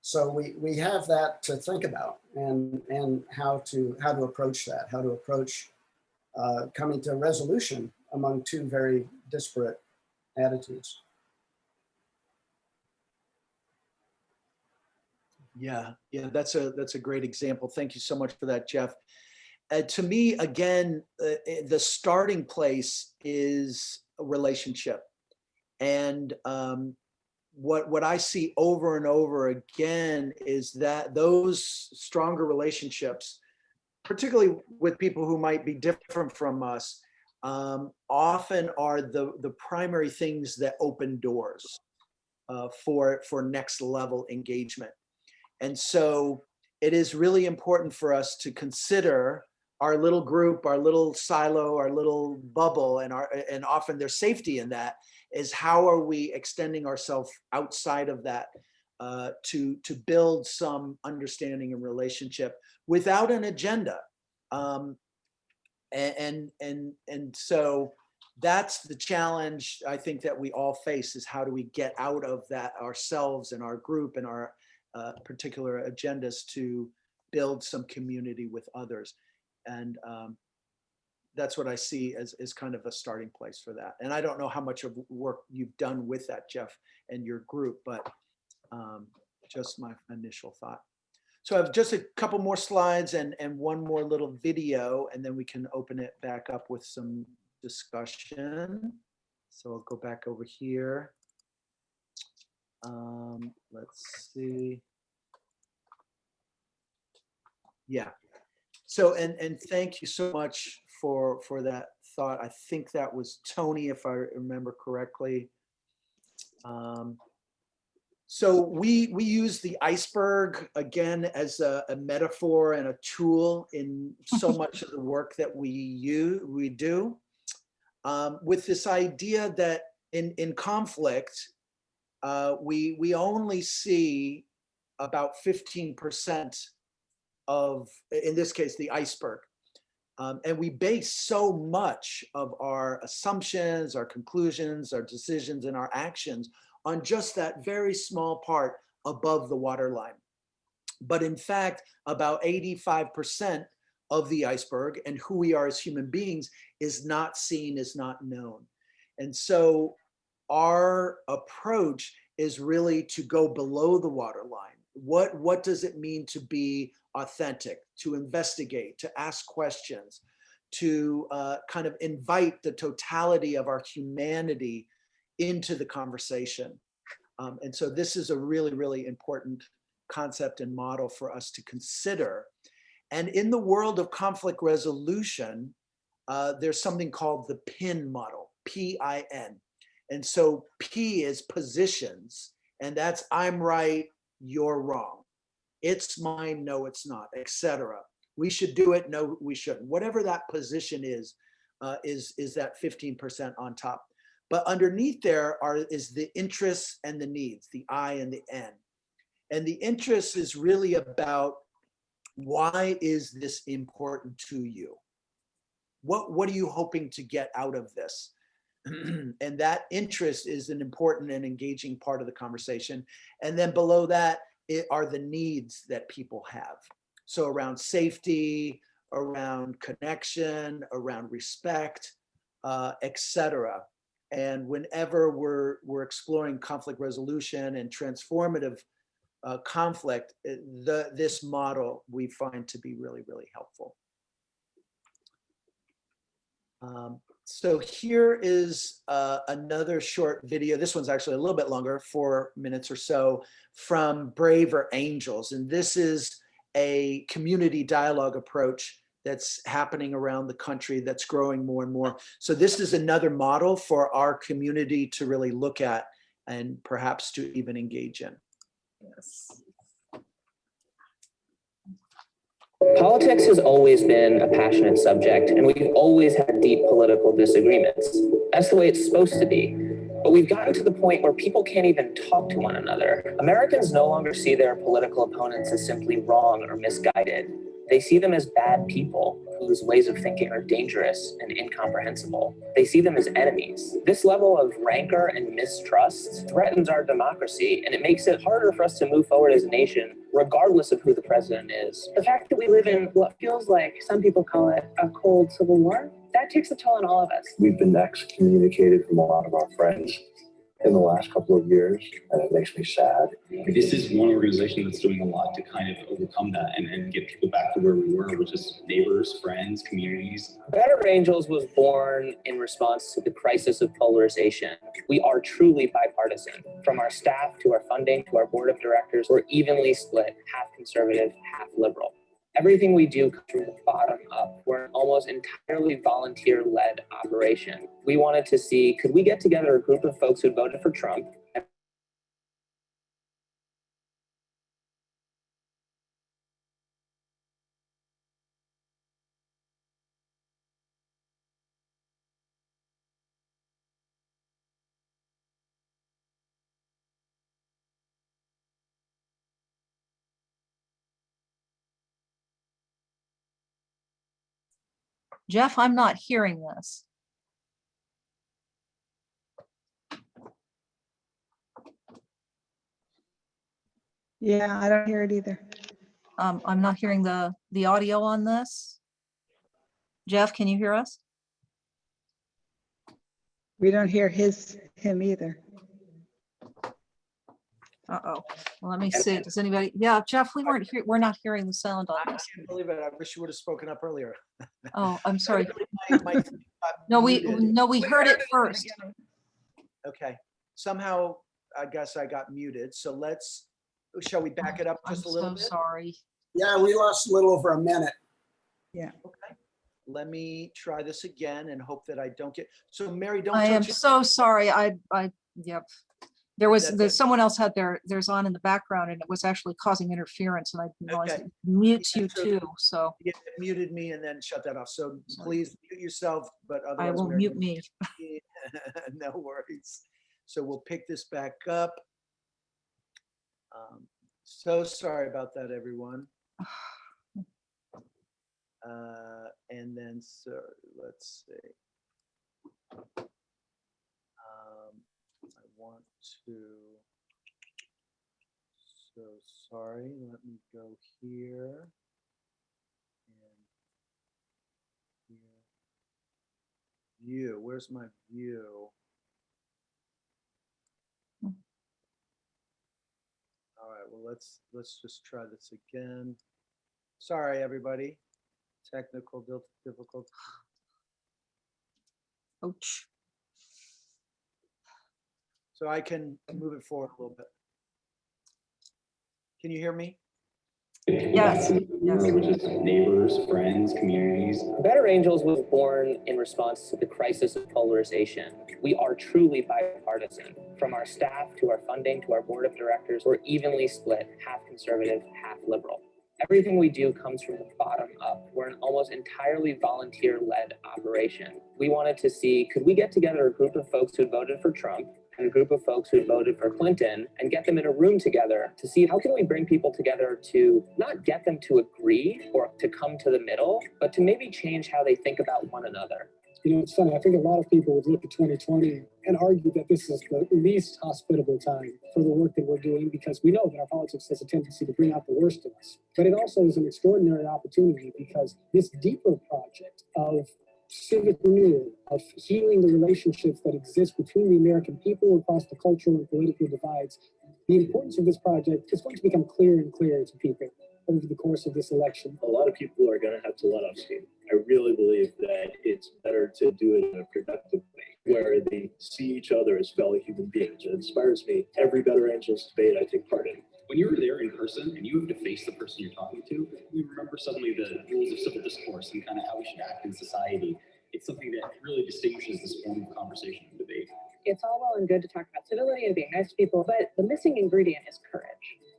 So we have that to think about, and how to approach that, how to approach coming to a resolution among two very disparate attitudes. Yeah, that's a great example. Thank you so much for that, Jeff. To me, again, the starting place is a relationship. And what I see over and over again is that those stronger relationships, particularly with people who might be different from us, often are the primary things that open doors for next level engagement. And so it is really important for us to consider our little group, our little silo, our little bubble, and often there's safety in that, is how are we extending ourselves outside of that to build some understanding and relationship without an agenda. And so that's the challenge I think that we all face, is how do we get out of that ourselves and our group and our particular agendas to build some community with others. And that's what I see as kind of a starting place for that. And I don't know how much of work you've done with that, Jeff, and your group, but just my initial thought. So I have just a couple more slides and one more little video, and then we can open it back up with some discussion. So I'll go back over here. Let's see. Yeah. So, and thank you so much for that thought. I think that was Tony, if I remember correctly. So we use the iceberg again as a metaphor and a tool in so much of the work that we do, with this idea that in conflict, we only see about 15% of, in this case, the iceberg. And we base so much of our assumptions, our conclusions, our decisions, and our actions on just that very small part above the waterline. But in fact, about 85% of the iceberg and who we are as human beings is not seen, is not known. And so our approach is really to go below the waterline. What does it mean to be authentic, to investigate, to ask questions, to kind of invite the totality of our humanity into the conversation. And so this is a really, really important concept and model for us to consider. And in the world of conflict resolution, there's something called the PIN model, P-I-N. And so P is positions, and that's I'm right, you're wrong. It's mine, no, it's not, etc. We should do it, no, we shouldn't. Whatever that position is that 15% on top. But underneath there is the interests and the needs, the I and the N. And the interest is really about, why is this important to you? What are you hoping to get out of this? And that interest is an important and engaging part of the conversation. And then below that are the needs that people have. So around safety, around connection, around respect, etc. And whenever we're exploring conflict resolution and transformative conflict, this model we find to be really, really helpful. So here is another short video. This one's actually a little bit longer, 4 minutes or so, from Braver Angels. And this is a community dialogue approach that's happening around the country that's growing more and more. So this is another model for our community to really look at and perhaps to even engage in. Yes. Politics has always been a passionate subject, and we've always had deep political disagreements. That's the way it's supposed to be. But we've gotten to the point where people can't even talk to one another. Americans no longer see their political opponents as simply wrong or misguided. They see them as bad people whose ways of thinking are dangerous and incomprehensible. They see them as enemies. This level of rancor and mistrust threatens our democracy, and it makes it harder for us to move forward as a nation, regardless of who the president is. The fact that we live in what feels like, some people call it, a cold civil war, that takes a toll on all of us. We've been excommunicated from a lot of our friends in the last couple of years, and it makes me sad. This is one organization that's doing a lot to kind of overcome that and get people back to where we were, which is neighbors, friends, communities. Better Angels was born in response to the crisis of polarization. We are truly bipartisan. From our staff to our funding to our board of directors, we're evenly split, half conservative, half liberal. Everything we do comes from the bottom up. We're an almost entirely volunteer-led operation. We wanted to see, could we get together a group of folks who voted for Trump and Jeff, I'm not hearing this. Yeah, I don't hear it either. I'm not hearing the audio on this. Jeff, can you hear us? We don't hear him either. Uh-oh. Well, let me see. Does anybody? Yeah, Jeff, we're not hearing the sound on I this. can't believe it. I wish you would have spoken up earlier. Oh, I'm sorry. My No, we heard it first. Okay. Somehow, I guess I got muted. So shall we back it up just a little bit? Sorry. Yeah, we lost a little over a minute. Yeah. Okay. let me try this again and hope that I don't get, so Mary, don't I am touch it. so sorry. Yep. That's There's someone else had theirs on in the background and it was actually causing interference and I didn't realize Okay. it mutes Yeah, you so- too. So Yeah, it muted me and then shut that off. So please mute yourself, but I otherwise. will Mary, mute me. No worries. So we'll pick this back up. So sorry about that, everyone. And then, so let's see. I want to, so sorry, let me go here. And here. View, where's my view? All right, well, let's just try this again. Sorry, everybody. Technical difficulty. Ouch. So I can move it forward a little bit. Can you hear me? Yes. Yes. Which is neighbors, friends, communities. Better Angels was born in response to the crisis of polarization. We are truly bipartisan. From our staff to our funding to our board of directors, we're evenly split, half conservative, half liberal. Everything we do comes from the bottom up. We're an almost entirely volunteer-led operation. We wanted to see, could we get together a group of folks who voted for Trump and a group of folks who voted for Clinton and get them in a room together to see how can we bring people together to not get them to agree or to come to the middle, but to maybe change how they think about one another. You know, it's funny. I think a lot of people would look at 2020 and argue that this is the least hospitable time for the work that we're doing because we know that our politics has a tendency to bring out the worst in us. But it also is an extraordinary opportunity because this deeper project of civic renewal, of healing the relationships that exist between the American people across the cultural and political divides, the importance of this project is going to become clearer and clearer to people over the course of this election. A lot of people are going to have to let off steam. I really believe that it's better to do it in a productive way, where they see each other as fellow human beings. It inspires me. Every Better Angels debate I take part in. When you're there in person and you have to face the person you're talking to, you remember suddenly the rules of civil discourse and kind of how we should act in society. It's something that really distinguishes this form of conversation and debate. It's all well and good to talk about civility and being nice to people, but the missing ingredient is courage.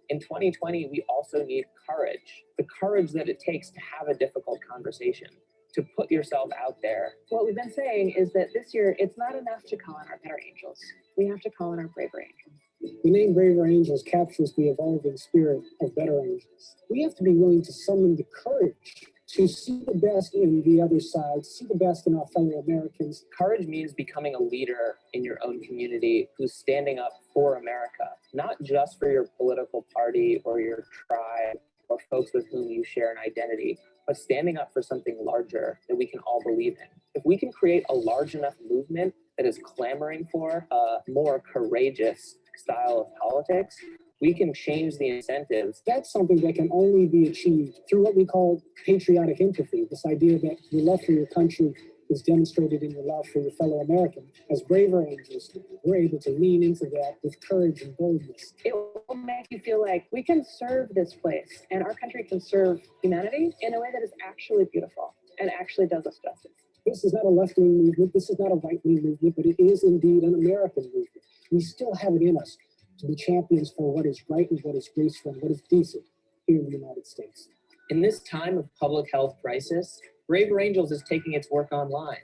In 2020, we also need courage, the courage that it takes to have a difficult conversation, to put yourself out there. What we've been saying is that this year, it's not enough to call in our better angels. We have to call in our braver angels. The name Braver Angels captures the evolving spirit of Better Angels. We have to be willing to summon the courage to see the best in the other side, see the best in our fellow Americans. Courage means becoming a leader in your own community who's standing up for America, not just for your political party or your tribe or folks with whom you share an identity, but standing up for something larger that we can all believe in. If we can create a large enough movement that is clamoring for a more courageous style of politics, we can change the incentives. That's something that can only be achieved through what we call patriotic empathy, this idea that your love for your country is demonstrated in your love for your fellow American. As Braver Angels, we're able to lean into that with courage and boldness. It will make you feel like we can serve this place and our country can serve humanity in a way that is actually beautiful and actually does us justice. This is not a left-wing movement. This is not a right-wing movement, but it is indeed an American movement. We still have it in us to be champions for what is right and what is graceful and what is decent here in the United States. In this time of public health crisis, Braver Angels is taking its work online,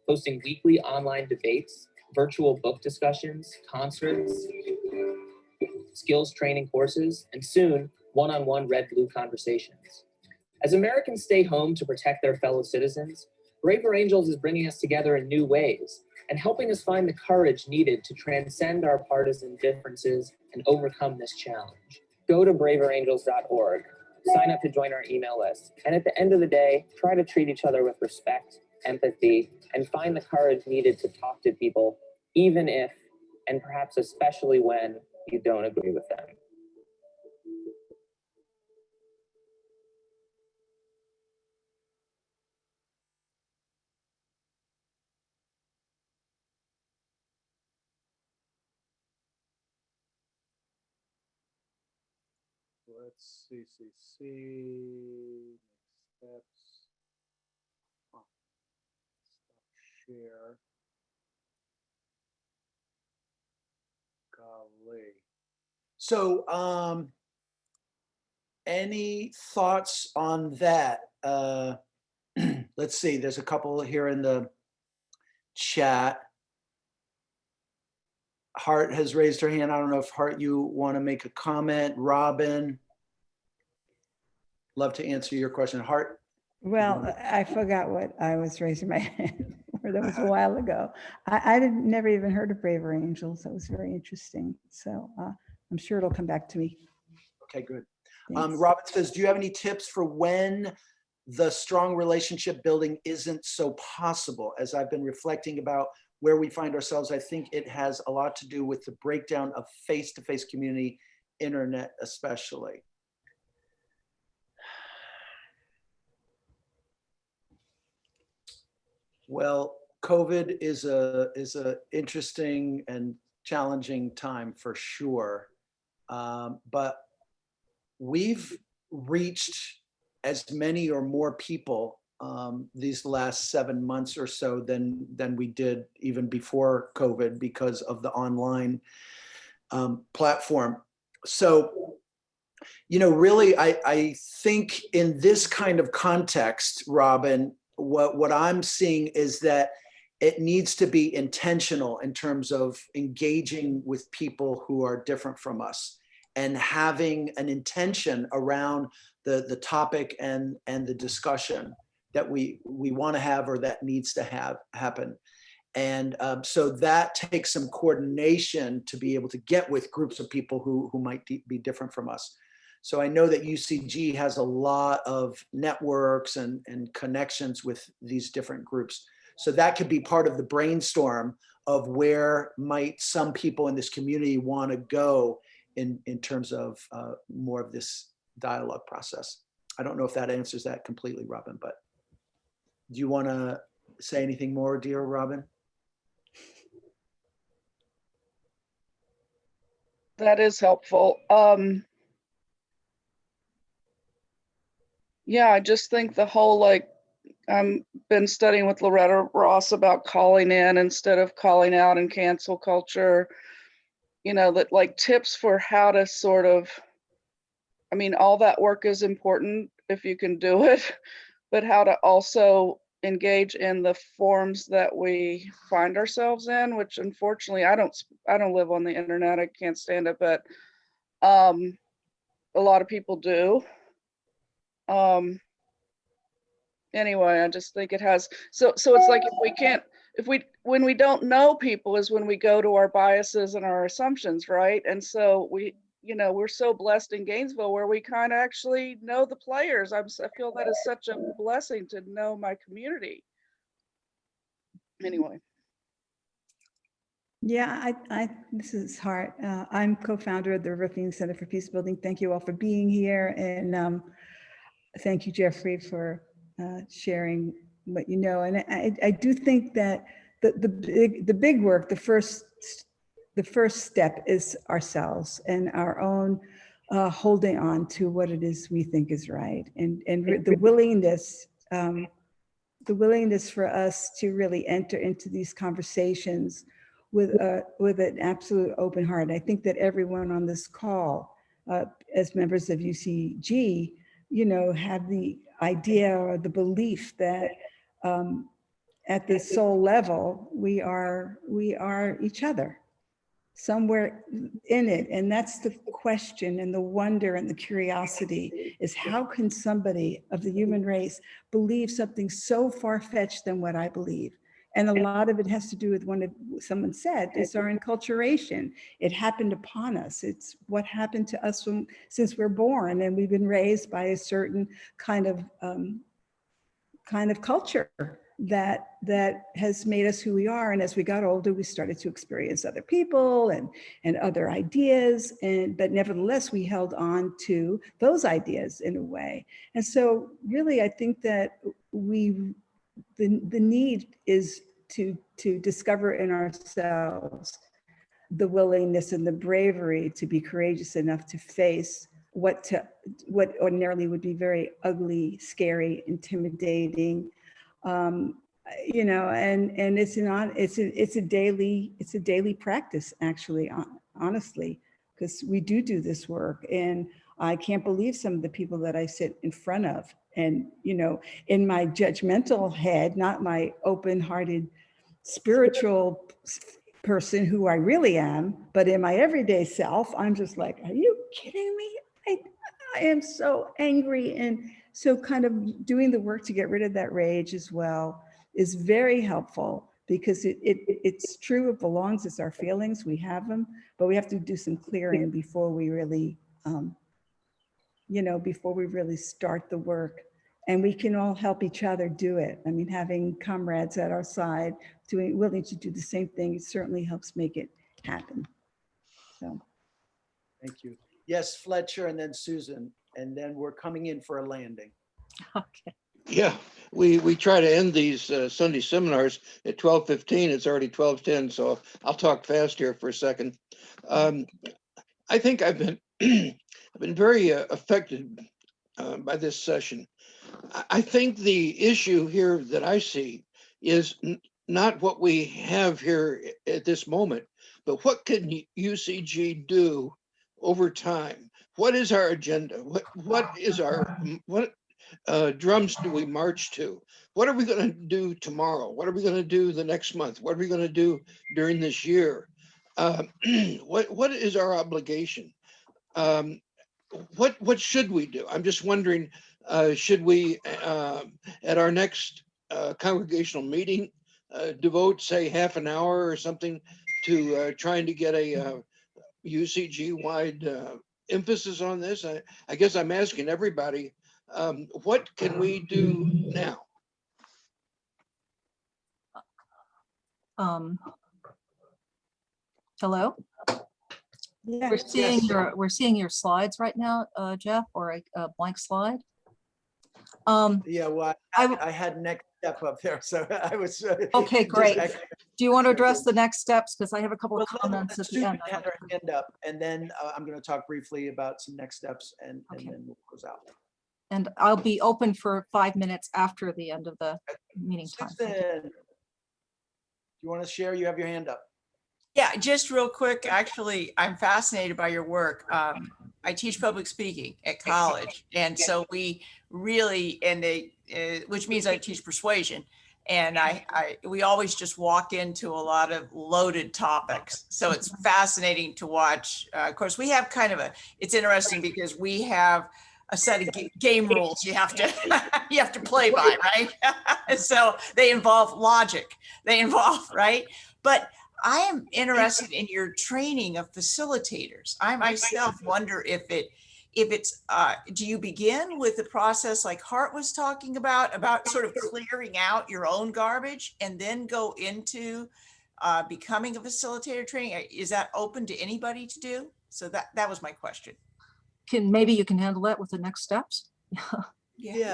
hosting weekly online debates, virtual book discussions, concerts, skills training courses, and soon, one-on-one red-blue conversations. As Americans stay home to protect their fellow citizens, Braver Angels is bringing us together in new ways and helping us find the courage needed to transcend our partisan differences and overcome this challenge. Go to braverangels.org, sign up to join our email list, and at the end of the day, try to treat each other with respect, empathy, and find the courage needed to talk to people, even if, and perhaps especially when, you don't agree with them. Let's see, next steps. So any thoughts on that? Let's see, there's a couple here in the chat. Hart has raised her hand. I don't know if Hart, you want to make a comment. Robin, love to answer your question. Hart? Well, I forgot what I was raising my hand for. That was a while ago. I never even heard of Braver Angels. That was very interesting. So I'm sure it'll come back to me. Okay, good. Thanks. Robin says, do you have any tips for when the strong relationship building isn't so possible? As I've been reflecting about where we find ourselves, I think it has a lot to do with the breakdown of face-to-face community, internet especially. Well, COVID is a interesting and challenging time for sure. But we've reached as many or more people these last 7 months or so than we did even before COVID because of the online platform. So, you know, really, I think in this kind of context, Robin, what I'm seeing is that it needs to be intentional in terms of engaging with people who are different from us and having an intention around the topic and the discussion that we want to have or that needs to happen. And so that takes some coordination to be able to get with groups of people who might be different from us. So I know that UCG has a lot of networks and connections with these different groups. So that could be part of the brainstorm of where might some people in this community want to go in terms of more of this dialogue process. I don't know if that answers that completely, Robin, but do you want to say anything more, dear Robin? That is helpful. Yeah, I just think the whole, like, I've been studying with Loretta Ross about calling in instead of calling out and cancel culture, you know, that like tips for how to sort of, I mean, all that work is important if you can do it, but how to also engage in the forms that we find ourselves in, which unfortunately I don't live on the internet. I can't stand it, but a lot of people do. Anyway, I just think it has, so it's like when we don't know people is when we go to our biases and our assumptions, right? And so we're so blessed in Gainesville where we kind of actually know the players. I feel that is such a blessing to know my community. Anyway. Yeah, this is Hart. I'm co-founder of the Roofing Center for Peacebuilding. Thank you all for being here. And thank you, Jeffrey, for sharing what you know. And I do think that the big work, the first step is ourselves and our own holding on to what it is we think is right. And the willingness for us to really enter into these conversations with an absolute open heart. I think that everyone on this call, as members of UCG, have the idea or the belief that at the soul level, we are each other somewhere in it. And that's the question and the wonder and the curiosity is how can somebody of the human race believe something so far-fetched than what I believe? And a lot of it has to do with someone said, it's our enculturation. It happened upon us. It's what happened to us since we're born, and we've been raised by a certain kind of culture that has made us who we are. And as we got older, we started to experience other people and other ideas, but nevertheless, we held on to those ideas in a way. And so really, I think that the need is to discover in ourselves the willingness and the bravery to be courageous enough to face what ordinarily would be very ugly, scary, intimidating, and it's a daily practice, actually, honestly, because we do this work. And I can't believe some of the people that I sit in front of. And, you know, in my judgmental head, not my open-hearted spiritual person who I really am, but in my everyday self, I'm just like, are you kidding me? I am so angry. And so kind of doing the work to get rid of that rage as well is very helpful, because it's true, it belongs, it's our feelings, we have them, but we have to do some clearing before we really, you know, before we really start the work. And we can all help each other do it. I mean, having comrades at our side, willing to do the same thing, it certainly helps make it happen. So. Thank you. Yes, Fletcher, and then Susan, and then we're coming in for a landing. Okay. Yeah, we try to end these Sunday seminars at 12:15. It's already 12:10, so I'll talk fast here for a second. I think I've been I've been very affected by this session. I think the issue here that I see is not what we have here at this moment, but what can UCG do over time? What is our agenda? What is our drums do we march to? What are we going to do tomorrow? What are we going to do the next month? What are we going to do during this year? What is our obligation? What should we do? I'm just wondering, should we, at our next congregational meeting, devote, say, half an hour or something to trying to get a UCG-wide emphasis on this? I guess I'm asking everybody, what can we do now? Hello? Yeah. We're seeing your slides right now, Jeff, or a blank slide. Yeah, well, I had next step up there, so I was. Okay, great. Do you want to address the next steps? Because I have a couple of comments at the end. Had her hand up, and then I'm going to talk briefly about some next steps, and then we'll close out. And I'll be open for 5 minutes after the end of the meeting time. Susan, you want to share? You have your hand up. Yeah, just real quick. Actually, I'm fascinated by your work. I teach public speaking at college. And so we really, which means I teach persuasion. And we always just walk into a lot of loaded topics. So it's fascinating to watch. Of course, we have kind of it's interesting because we have a set of game rules you have to play by, right? So they involve logic, right? But I am interested in your training of facilitators. I myself wonder if it's, do you begin with the process like Hart was talking about sort of clearing out your own garbage and then go into becoming a facilitator training? Is that open to anybody to do? So that was my question. Maybe you can handle that with the next steps. Yeah.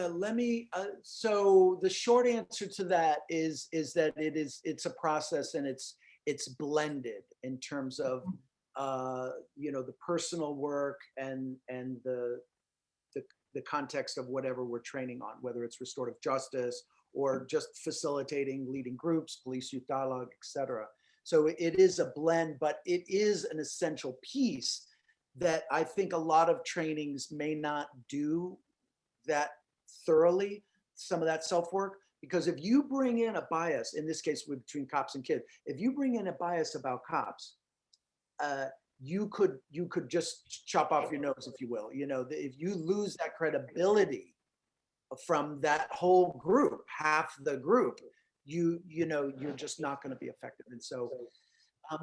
Let me. So the short answer to that is that it's a process, and it's blended in terms of the personal work and the context of whatever we're training on, whether it's restorative justice or just facilitating, leading groups, police youth dialogue, etc. So it is a blend, but it is an essential piece that I think a lot of trainings may not do that thoroughly, some of that self-work, because if you bring in a bias, in this case between cops and kids, if you bring in a bias about cops, you could just chop off your nose, if you will. If you lose that credibility from that whole group, half the group, you're just not going to be effective. And so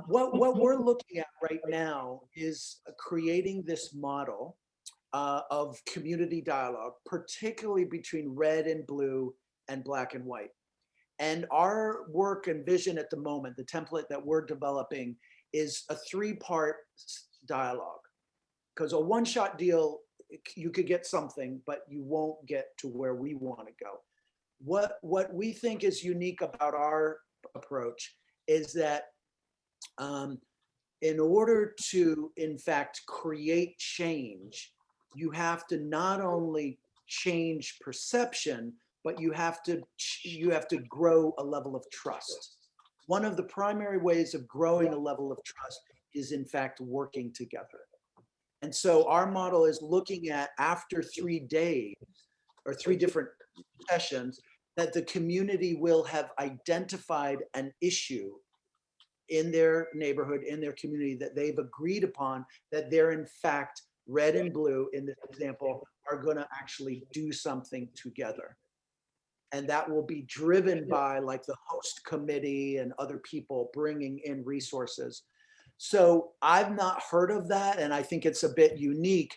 what we're looking at right now is creating this model of community dialogue, particularly between red and blue and black and white. And our work and vision at the moment, the template that we're developing, is a 3-part dialogue. Because a one-shot deal, you could get something, but you won't get to where we want to go. What we think is unique about our approach is that in order to, in fact, create change, you have to not only change perception, but you have to grow a level of trust. One of the primary ways of growing a level of trust is in fact working together. And so our model is looking at, after 3 days or 3 different sessions, that the community will have identified an issue in their neighborhood, in their community, that they've agreed upon, that they're in fact, red and blue in this example, are going to actually do something together. And that will be driven by like the host committee and other people bringing in resources. So I've not heard of that. And I think it's a bit unique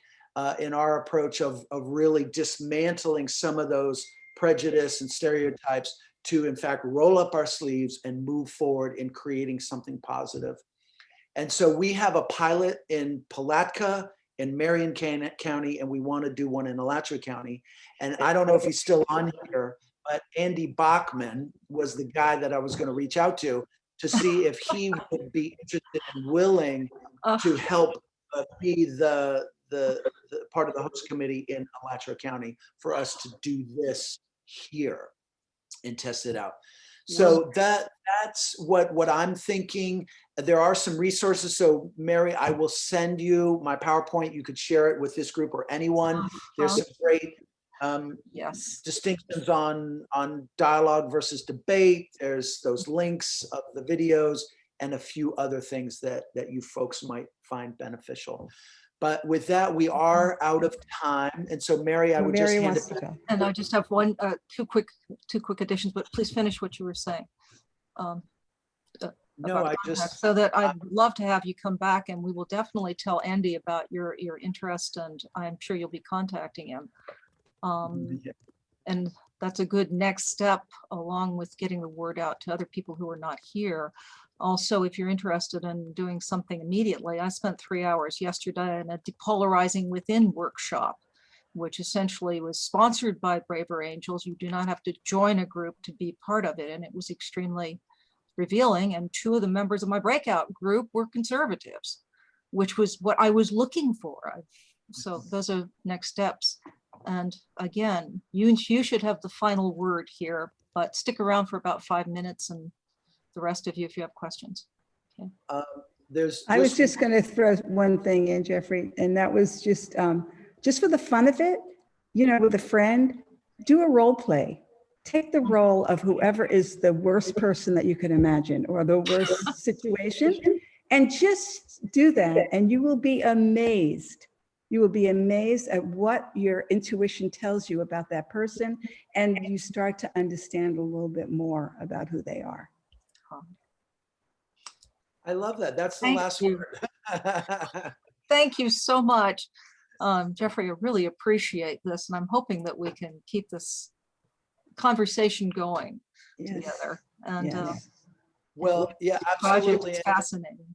in our approach of really dismantling some of those prejudice and stereotypes to in fact roll up our sleeves and move forward in creating something positive. And so we have a pilot in Palatka, in Marion County, and we want to do one in Alachua County. And I don't know if he's still on here, but Andy Bachman was the guy that I was going to reach out to see if he would be interested and willing to help be the part of the host committee in Alachua County for us to do this here and test it out. So that's what I'm thinking. There are some resources. So Mary, I will send you my PowerPoint. You could share it with this group or anyone. There's some great distinctions on dialogue versus debate. There's those links of the videos and a few other things that you folks might find beneficial. But with that, we are out of time. And so Mary, I would just hand it back. And I just have two quick additions, but please finish what you were saying. No, I just, so that I'd love to have you come back, and we will definitely tell Andy about your interest, and I'm sure you'll be contacting him. And that's a good next step, along with getting the word out to other people who are not here. Also, if you're interested in doing something immediately, I spent 3 hours yesterday in a depolarizing within workshop, which essentially was sponsored by Braver Angels. You do not have to join a group to be part of it. And it was extremely revealing. And 2 of the members of my breakout group were conservatives, which was what I was looking for. So those are next steps. And again, you should have the final word here, but stick around for about 5 minutes, and the rest of you, if you have questions. Okay. I was just going to throw one thing in, Jeffrey, and that was just for the fun of it, you know, with a friend, do a role play. Take the role of whoever is the worst person that you could imagine, or the worst situation, and just do that, and you will be amazed. You will be amazed at what your intuition tells you about that person, and you start to understand a little bit more about who they are. I love that. That's the last word. Thank you so much. Jeffrey, I really appreciate this, and I'm hoping that we can keep this conversation going together. And well, yeah, absolutely. It's fascinating.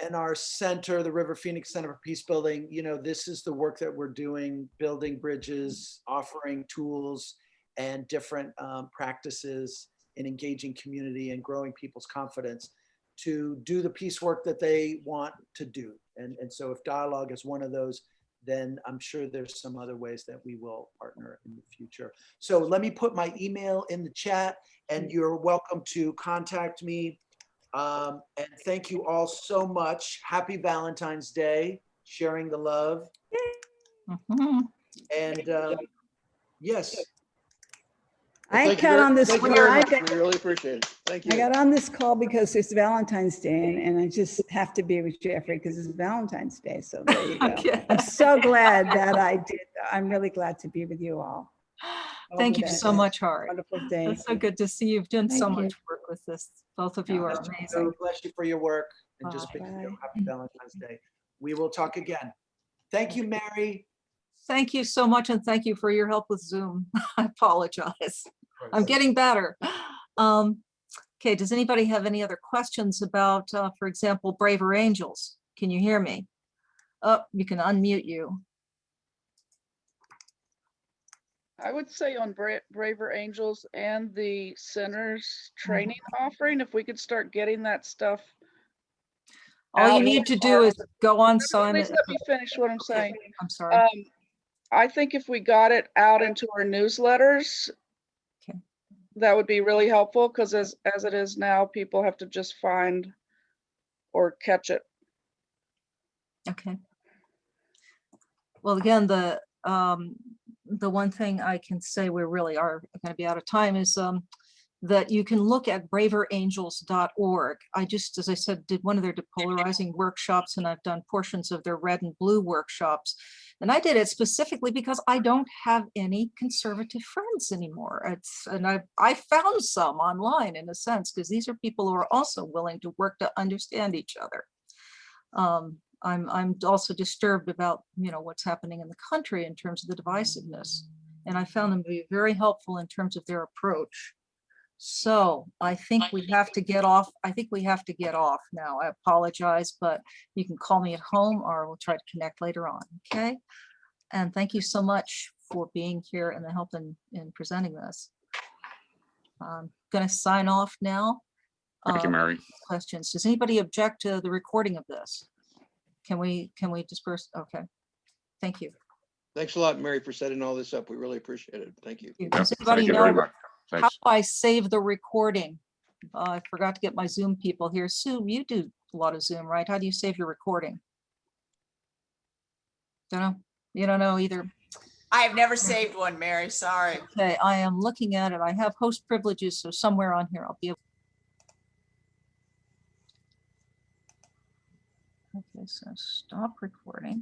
And our center, the River Phoenix Center for Peacebuilding, you know, this is the work that we're doing, building bridges, offering tools and different practices in engaging community and growing people's confidence to do the peace work that they want to do. And so if dialogue is one of those, then I'm sure there's some other ways that we will partner in the future. So let me put my email in the chat, and you're welcome to contact me. And thank you all so much. Happy Valentine's Day, sharing the love. And yes. I got on this. Thank you very much. We really appreciate it. Thank you. I got on this call because it's Valentine's Day, and I just have to be with Jeffrey because it's Valentine's Day. So there you go. Okay. I'm so glad that I did. I'm really glad to be with you all. Thank you so much, Hart. Wonderful day. It's so good to see you've done so Thank you. much work with this. Both of you are amazing. Bless you for your work, and just you know, happy Valentine's Day. We will talk again. Thank you, Mary. Thank you so much, and thank you for your help with Zoom. I apologize. I'm getting better. Okay, does anybody have any other questions about, for example, Braver Angels? Can you hear me? Oh, you can unmute you. I would say on Braver Angels and the center's training offering, if we could start getting that stuff. All you need to do is go on Simon. Please let me finish what I'm saying. I'm sorry. I think if we got it out into our newsletters, that would be really helpful, because as it is now, people have to just find or catch it Okay. Well, again, the one thing I can say we really are going to be out of time is that you can look at braverangels.org. I just, as I said, did one of their depolarizing workshops, and I've done portions of their red and blue workshops. And I did it specifically because I don't have any conservative friends anymore. And I found some online in a sense, because these are people who are also willing to work to understand each other. I'm also disturbed about, what's happening in the country in terms of the divisiveness. And I found them to be very helpful in terms of their approach. So I think we have to get off. I think we have to get off now. I apologize, but you can call me at home or we'll try to connect later on. Okay. And thank you so much for being here and the help in presenting this. I'm going to sign off now. Thank you, Mary. Questions? Does anybody object to the recording of this? Can we disperse? Okay. Thank you. Thanks a lot, Mary, for setting all this up. We really appreciate it. Thank you. Does anybody know how I save the recording? I forgot to get my Zoom people here. Sue, you do a lot of Zoom, right? How do you save your recording? Don't know. You don't know either. I have never saved one, Mary. Sorry. Okay, I am looking at it. I have host privileges, so somewhere on here I'll be able. Okay, so stop recording.